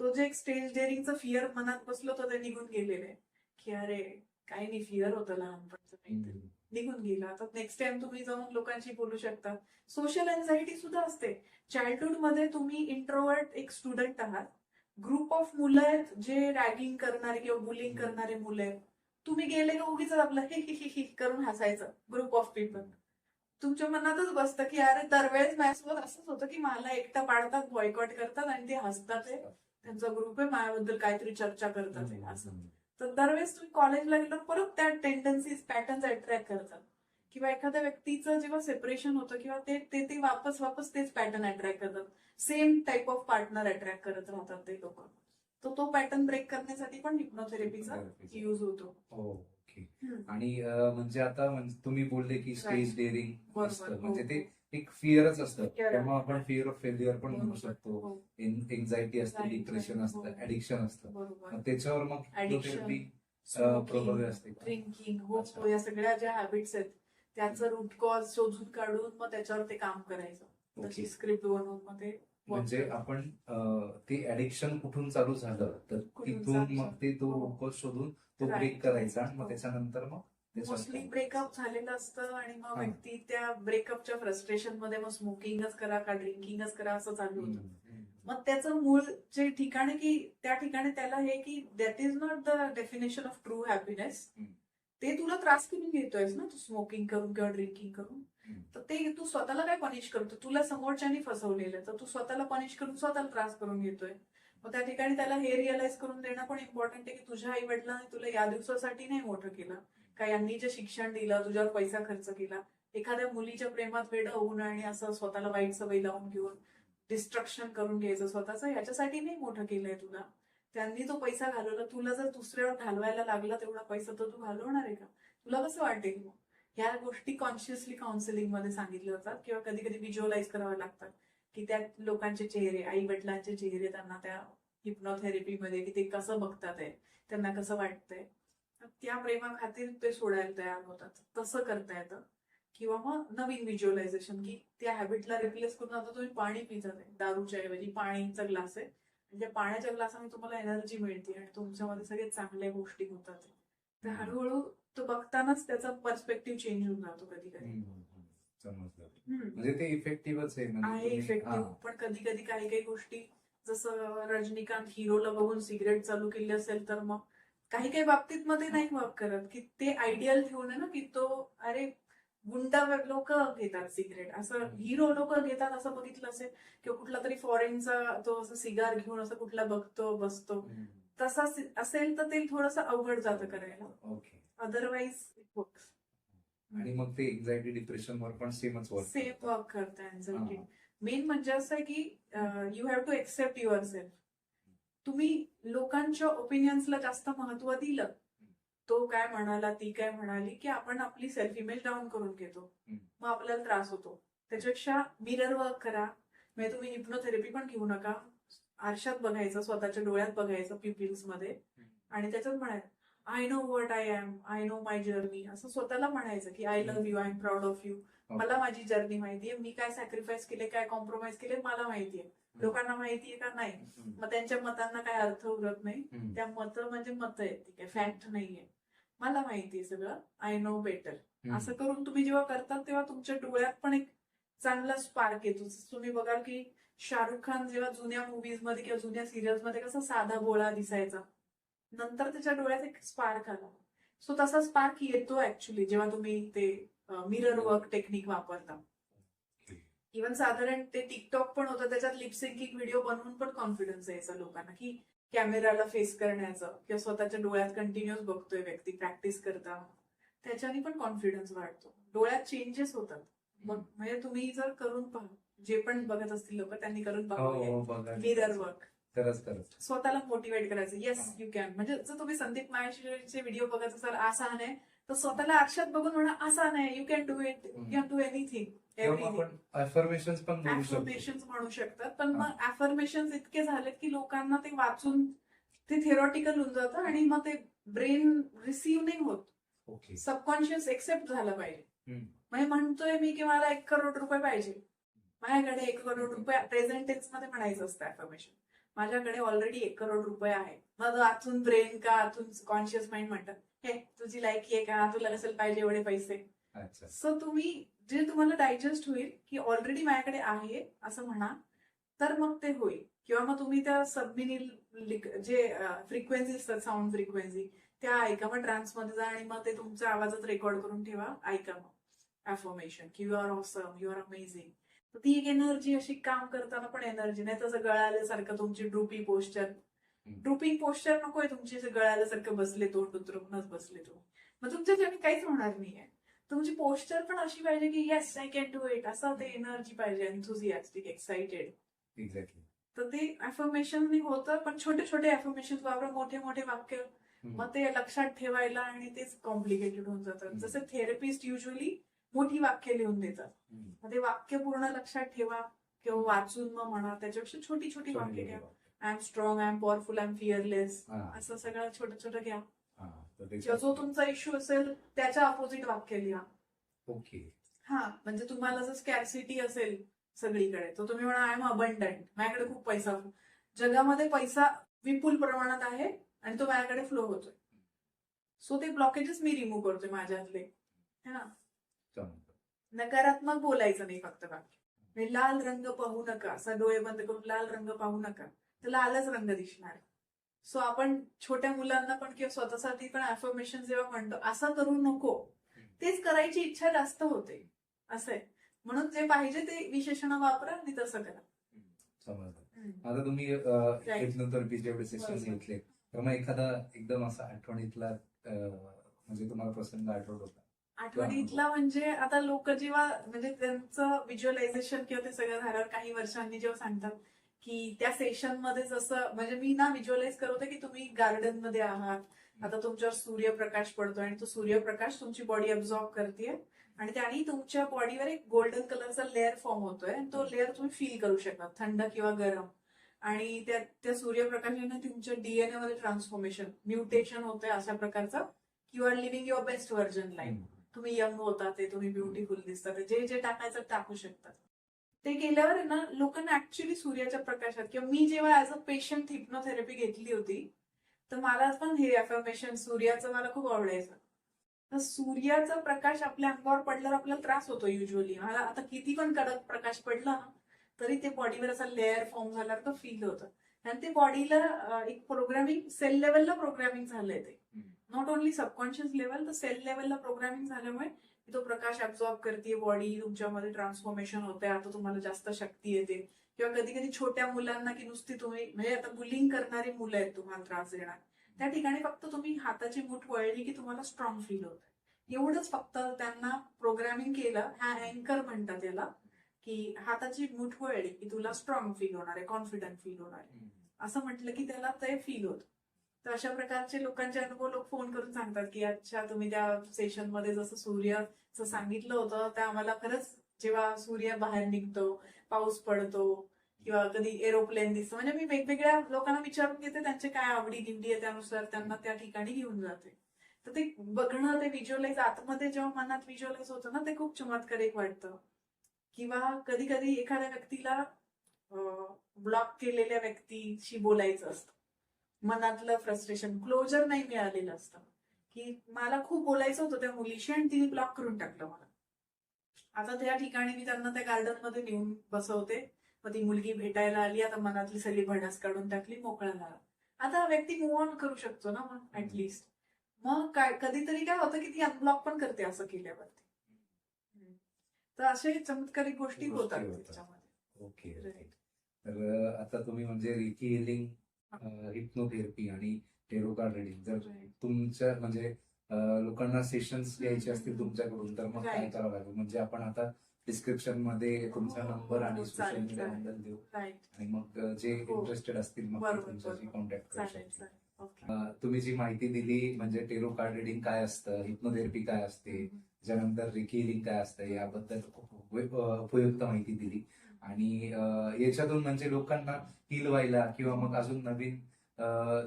तो जे एक स्टेज डेअरिंगचं फिअर मनात बसलो होतं ते निघून गेलेलं आहे की अरे काही नाही, फिअर होतं लहानपणचं काहीतरी, निघून गेलं. आता नेक्स्ट टाइम तुम्ही जाऊन लोकांशी बोलू शकता. सोशल अँझायटी सुद्धा असते. चाइल्डहुड मध्ये तुम्ही इंट्रोवर्ट एक स्टुडंट आहात, ग्रुप ऑफ मुलं आहेत जे रॅगिंग करणारे किंवा बुलिंग करणारे मुलं आहेत, तुम्ही गेले का उगीच आपलं हे करून हसायचं, ग्रुप ऑफ पीपल. तुमच्या मनातच बसतं की अरे दरवेळेस माझ्यासोबत असंच होतं की मला एकटं पाडतात, बॉयकॉट करतात आणि ते हसतात, त्यांचा ग्रुप आहे माझ्याबद्दल काहीतरी चर्चा करतात असं. तर दरवेळेस तुम्ही कॉलेजला गेल्यावर परत त्या टेंडन्सीज पॅटर्न्स अट्रॅक्ट करतात. किंवा एखाद्या व्यक्तीचं जेव्हा सेपरेशन होतं किंवा ते वापस तेच पॅटर्न अट्रॅक्ट करतात, same type of partner attract करत राहतात ते लोक. तो पॅटर्न ब्रेक करण्यासाठी पण हिप्नोथेरपीचा युज होतो. ओके. आणि म्हणजे आता तुम्ही बोलले की स्टेज डेअरिंग असतं, म्हणजे ते एक फिअरच असतं. Fear त्यामुळे आहे. आपण फिअर ऑफ फेल्युअर पण म्हणू बरोबर. शकतो. हो, एन्झायटी असते, Anxiety, डिप्रेशन हो. असतं, ऍडिक्शन असतं. बरोबर. मग त्याच्यावर मग Addiction, hypnotherapy प्रभावी असते का? ड्रिंकिंग हो अच्छा. या सगळ्या ज्या हॅबिट्स आहेत त्याचं रूट कॉज शोधून काढून मग त्याच्यावर ते काम करायचं. तशी ओके. स्क्रिप्ट बनवून मग ते work म्हणजे करायचं. आपण ते ऍडिक्शन कुठून चालू झालं तर कुठून तिथून चालू मग ते तो झालं. हो. रोकॉज शोधून तो Right. ब्रेक करायचा आणि हो. मग त्याच्यानंतर मग त्याच्यावर मोस्टली काम ब्रेकअप झालेलं असतं आणि मग हा. व्यक्ती त्या ब्रेकअपच्या फ्रस्ट्रेशन मध्ये मग स्मोकिंगच करा का ड्रिंकिंगच करा असं चालू होतं. करायचं. मग त्याचं मूळ जे ठिकाण आहे की त्या ठिकाणी त्याला हे की that is not the definition of true happiness. हम्म. ते तुला त्रास करून घेतोयस ना तू स्मोकिंग करून किंवा ड्रिंकिंग करून. हम्म. तर ते तू स्वतःला काय पनिश करतो, तुला समोरच्यानी फसवलेलं तर तू स्वतःला पनिश करून स्वतःला त्रास करून घेतोय. मग त्या ठिकाणी त्याला हे रिअलाइज करून देणं पण इम्पॉर्टंट आहे की तुझ्या आई वडिलांनी तुला या दिवसासाठी नाही मोठं केलं का यांनी जे शिक्षण दिलं तुझ्यावर पैसा खर्च केला. एखाद्या मुलीच्या प्रेमात वेड होऊन आणि असं स्वतःला वाईट सवय लावून घेऊन डिस्ट्रक्शन करून घ्यायचं स्वतःचं याच्यासाठी नाही मोठं केलंय तुला. त्यांनी जो पैसा घालवला तुला जर दुसऱ्यावर घालवायला लागला तेवढा पैसा तर तू घालवणार आहे का? तुला कसं वाटेल मग? ह्या गोष्टी कॉन्शियसली काउन्सिलिंग मध्ये सांगितल्या जातात किंवा कधी कधी व्हिज्युअलाइज कराव्या लागतात की त्या लोकांचे चेहरे आई वडिलांचे चेहरे त्यांना त्या हिप्नोथेरपीमध्ये की ते कसं बघतात आहे, त्यांना कसं वाटतंय. तर त्या प्रेमाखातीर ते सोडायला तयार होतात. तसं करता येतं. किंवा मग नवीन व्हिज्युअलायझेशन की त्या हॅबिटला रिप्लेस करून आता तुम्ही पाणी पितात आहे, दारूच्या ऐवजी पाणीचा ग्लास आहे. म्हणजे पाण्याच्या ग्लासाने तुम्हाला एनर्जी मिळते आणि तुमच्यामध्ये सगळे चांगल्या गोष्टी होतात. तर हळूहळू तो बघतानाच त्याचा पर्स्पेक्टिव्ह चेंज होऊन जातो कधी कधी. समजलं. हम्म. म्हणजे ते इफेक्टिव्हच आहे म्हणजे आहे तुम्ही- इफेक्टिव्ह हा. पण कधी कधी काही काही गोष्टी जसं रजनीकांत हिरोला बघून सिगरेट चालू केली असेल तर मग काही काही बाबतीत मध्ये नाही वर्क करत की ते आयडियल ठेवून आहे ना की तो अरे गुंडा लोक घेतात सिगरेट असं हिरो लोक घेतात असं बघितलं असेल किंवा कुठला तरी फॉरेनचा तो असं सिगार घेऊन असं कुठला बघतो बसतो तसा असेल तर ते थोडंसं अवघड जातं करायला. ओके. Otherwise works. आणि मग ते एन्झायटी डिप्रेशन वर पण सेमच सेम वर्क करतं एन्झायटी. मेन म्हणजे असं आहे की you have to accept yourself. तुम्ही लोकांच्या ओपिनियन्सला जास्त महत्व दिलं, तो काय म्हणाला ती काय म्हणाली की आपण आपली सेल्फ इमेज डाऊन करून घेतो. मग आपल्याला त्रास होतो. त्याच्यापेक्षा मिरर वर्क करा. म्हणजे तुम्ही हिप्नोथेरपी पण घेऊ नका. आरशात बघायचं, स्वतःच्या डोळ्यात बघायचं प्युपिल्स मध्ये आणि त्याच्यात म्हणायचं I know what I am, I know my journey. असं स्वतःला म्हणायचं की I love you, I am proud of you. मला माझी जर्नी माहितीये, मी काय सॅक्रिफाईस केले, काय कॉम्प्रोमाइज केले मला माहितीये. लोकांना माहितीये का नाही. मग त्यांच्या मतांना काय अर्थ उरत नाही. त्या मत म्हणजे मत आहे, ठीक आहे, फॅक्ट नाहीये. मला माहितीये सगळं, आय नो बेटर. असं करून तुम्ही जेव्हा करतात तेव्हा तुमच्या डोळ्यात पण एक चांगला स्पार्क येतो. तुम्ही बघाल की शाहरुख खान जेव्हा जुन्या मुव्हीज मध्ये किंवा जुन्या सिरियल्स मध्ये कसा साधा भोळा दिसायचा, नंतर त्याच्या डोळ्यात एक स्पार्क आला. सो तसा स्पार्क येतो ऍक्च्युली जेव्हा तुम्ही ते मिरर वर्क टेक्निक वापरता. इव्हन साधारण ते टिकटॉक पण होतं, त्याच्यात लिपसिंकिंग व्हिडिओ बनवून पण कॉन्फिडन्स यायचा लोकांना की कॅमेराला फेस करण्याचं किंवा स्वतःच्या डोळ्यात कंटिन्युअस बघतोय व्यक्ती प्रॅक्टिस करता, त्याच्याने पण कॉन्फिडन्स वाढतो. डोळ्यात चेंजेस होतात. मग म्हणजे तुम्ही जर करून पहा, जे पण बघत असतील लोक त्यांनी करून पहा मिरर वर्क. स्वतःला मोटिवेट करायचं, येस यू कॅन. म्हणजे जर तुम्ही संदीप माहेश्वरीचे व्हिडिओ बघत असाल आसान आहे तर स्वतःला आरशात बघून म्हणा आसान आहे, you can do it, you can do anything. Affirmations पण म्हणू शकतो. अफर्मेशन्स म्हणू शकतात. पण मग अफर्मेशन्स इतके झालेत की लोकांना ते वाचून ते थिअरॉटिकल होऊन जातं आणि मग ते ब्रेन रिसीव्ह नाही होत. ओके. सबकॉन्शियस एक्सेप्ट झालं पाहिजे. म्हणजे म्हणतोय मी की मला 1 करोड रुपये पाहिजे, माझ्याकडे 1 करोड रुपये प्रेझेंट टेन्स मध्ये म्हणायचं असतं अफर्मेशन. माझ्याकडे ऑलरेडी 1 करोड रुपये आहे. मग आतून ब्रेन का आतून कॉन्शियस माइंड म्हणतात हे तुझी लायकी आहे का, तुला नसेल पाहिजे एवढे पैसे. सो तुम्ही जे तुम्हाला डायजेस्ट होईल की ऑलरेडी माझ्याकडे आहे असं म्हणा, तर मग ते होईल. किंवा मग तुम्ही त्या सबमिनिल जे फ्रिक्वेन्सी असतात, साऊंड फ्रिक्वेन्सी, त्या ऐका. मग ट्रान्समध्ये जा आणि मग ते तुमच्या आवाजात रेकॉर्ड करून ठेवा, ऐका मग अफर्मेशन की you are awesome, you are amazing. तर ती एक एनर्जी अशी काम करताना पण एनर्जी नाही तसं गळाल्यासारखं तुमची ड्रुपिंग पोस्चर नकोय तुमची, गळाल्यासारखं बसले तोंड उतरूनच बसले तो. मग तुमच्याच्याने काहीच होणार नाहीये. तुमची पोस्चर पण अशी पाहिजे की yes I can do it, असं ते एनर्जी पाहिजे, एन्थुझियास्टिक, एक्साइटेड. एक्झॅक्टली. तर ते अफर्मेशन होतं. पण छोटे छोटे अफर्मेशन वापरा, मोठे मोठे वाक्य मग ते लक्षात ठेवायला आणि तेच कॉम्प्लिकेटेड होऊन जातात. जसे थेरपिस्ट युजली मोठी वाक्य लिहून देतात. मग ते वाक्य पूर्ण लक्षात ठेवा किंवा वाचून मग म्हणा. त्याच्यापेक्षा छोटी छोटी वाक्य घ्या. I am strong, I am powerful, I am fearless, असं सगळं छोटं छोटं घ्या. किंवा जो तुमचा इश्यू असेल त्याच्या अपोजिट वाक्य लिहा. ओके. म्हणजे तुम्हाला जर स्कॅर्सिटी असेल सगळीकडे, तर तुम्ही म्हणा आय एम अबंडंट, माझ्याकडे खूप पैसा, जगामध्ये पैसा विपुल प्रमाणात आहे आणि तो माझ्याकडे फ्लो होतोय. सो ते ब्लॉकेजेस मी रिमूव्ह करतोय माझ्यातले. नकारात्मक बोलायचं नाही फक्त बाकी. लाल रंग पाहू नका, असा डोळे बंद करून लाल रंग पाहू नका, तर लालच रंग दिसणार. सो आपण छोट्या मुलांना पण किंवा स्वतःसाठी पण अफर्मेशन जेव्हा म्हणतो असं करू नको, तेच करायची इच्छा जास्त होते. असं आहे. म्हणून जे पाहिजे ते विशेषण वापरा आणि तसं करा. समजलं. आता तुम्ही हिप्नोथेरपीचे एवढे सेशन्स घेतले, तर मग एखादा एकदम असा आठवणीतला म्हणजे तुम्हाला प्रसंग आठवत होता? आठवणीतला म्हणजे आता लोक जेव्हा म्हणजे त्यांचं व्हिज्युअलायझेशन किंवा ते सगळं झाल्यावर काही वर्षांनी जेव्हा सांगतात की त्या सेशन मध्ये जसं म्हणजे मी ना व्हिज्युअलाइज करत होते की तुम्ही गार्डन मध्ये आहात, आता तुमच्यावर सूर्यप्रकाश पडतोय आणि तो सूर्यप्रकाश तुमची बॉडी अब्झॉर्ब करते आणि त्याने तुमच्या बॉडीवर एक गोल्डन कलरचा लेअर फॉर्म होतोय आणि तो लेअर तुम्ही फील करू शकता, थंड किंवा गरम. आणि त्या सूर्यप्रकाशाने तुमच्या डीएनए मध्ये ट्रान्सफॉर्मेशन, म्युटेशन होतंय अशा प्रकारचं. You are living your best version life. तुम्ही यंग होता, ते तुम्ही ब्युटिफुल दिसतात, जे टाकायचं टाकू शकतात. ते केल्यावर ना लोकांना ऍक्च्युली सूर्याच्या प्रकाशात, किंवा मी जेव्हा ऍज अ पेशंट हिप्नोथेरपी घेतली होती तर मला पण हे अफर्मेशन सूर्याचं मला खूप आवडायचं. तर सूर्याचा प्रकाश आपल्या अंगावर पडल्यावर आपल्याला त्रास होतो युजली. मला आता किती पण कडक प्रकाश पडला ना तरी ते बॉडीवर असा लेअर फॉर्म झाल्यावर तो फील होतं. आणि ते बॉडीला एक प्रोग्रामिंग, सेल लेवलला प्रोग्रामिंग झालंय. ते नॉट ओनली सबकॉन्शियस लेवल, तर सेल लेवलला प्रोग्रामिंग झाल्यामुळे तो प्रकाश ऍब्झॉर्ब करते बॉडी, तुमच्यामध्ये ट्रान्सफॉर्मेशन होते, आता तुम्हाला जास्त शक्ती येते. किंवा कधी कधी छोट्या मुलांना की नुसती तुम्ही म्हणजे आता बुलिंग करणारी मुलं आहेत तुम्हाला त्रास देणार, त्या ठिकाणी फक्त तुम्ही हाताची मूठ वळली की तुम्हाला स्ट्रॉंग फील होतं. एवढंच फक्त त्यांना प्रोग्रामिंग केलं. हा अँकर म्हणतात याला, की हाताची मूठ वळली की तुला स्ट्रॉंग फील होणार आहे, कॉन्फिडंट फील होणार आहे, असं म्हटलं की त्याला ते फील होतं. तर अशा प्रकारचे लोकांचे अनुभव लोक फोन करून सांगतात की अच्छा तुम्ही त्या सेशन मध्ये जसं सूर्याचं सांगितलं होतं त्या आम्हाला खरंच, जेव्हा सूर्य बाहेर निघतो, पाऊस पडतो किंवा कधी एरोप्लेन दिसतं, म्हणजे मी वेगवेगळ्या लोकांना विचारून घेते त्यांचे काय आवडी निवडी आहे, त्यानुसार त्यांना त्या ठिकाणी घेऊन जाते. तर ते बघणं, ते व्हिज्युअलाइज आतमध्ये जेव्हा मनात व्हिज्युअलाइज होतं ना, ते खूप चमत्कारिक वाटतं. किंवा कधी कधी एखाद्या व्यक्तीला ब्लॉक केलेल्या व्यक्तीशी बोलायचं असतं, मनातलं फ्रस्ट्रेशन, क्लोजर नाही मिळालेलं असतं, की मला खूप बोलायचं होतं त्या मुलीशी आणि तिने ब्लॉक करून टाकलं मला. आता त्या ठिकाणी मी त्यांना त्या गार्डन मध्ये नेऊन बसवते, मग ती मुलगी भेटायला आली, आता मनातली सगळी भडास काढून टाकली, मोकळा झाला. आता व्यक्ती मूव्ह ऑन करू शकतो ना मग ऍटलिस्ट. मग काय कधीतरी काय होतं की ती अनब्लॉक पण करते असं केल्यावरती. तर अशा चमत्कारिक गोष्टी होतात त्याच्यामध्ये. ओके. तर आता तुम्ही म्हणजे रेकी हिलिंग, हिप्नोथेरपी आणि टेरो कार्ड रीडिंग, जर तुमच्या म्हणजे लोकांना सेशन्स घ्यायचे असतील तुमच्याकडून, तर मग काय करावं लागेल? म्हणजे आपण आता डिस्क्रिप्शन मध्ये तुमचा नंबर आणि सोशल मीडिया हँडल देऊ, आणि मग जे इंटरेस्टेड असतील मग तुमच्याशी कॉन्टॅक्ट करू शकतील. तुम्ही जी माहिती दिली, म्हणजे टेरो कार्ड रीडिंग काय असतं, हिप्नोथेरपी काय असते, त्याच्यानंतर रेकी हिलिंग काय असतं, याबद्दल खूप उपयुक्त माहिती दिली. आणि याच्यातून म्हणजे लोकांना हील व्हायला किंवा मग अजून नवीन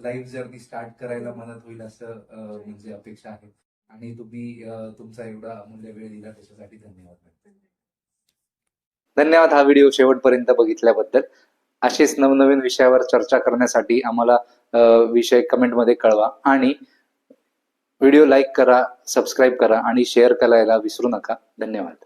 लाईफ जर्नी स्टार्ट करायला मदत होईल असं म्हणजे अपेक्षा आहे. आणि तुम्ही तुमचा एवढा अमूल्य वेळ दिला त्याच्यासाठी धन्यवाद. धन्यवाद हा व्हिडिओ शेवटपर्यंत बघितल्याबद्दल. असेच नवनवीन विषयावर चर्चा करण्यासाठी आम्हाला विषय कमेंटमध्ये कळवा आणि व्हिडिओ लाईक करा, सबस्क्राईब करा आणि शेअर करायला विसरू नका. धन्यवाद.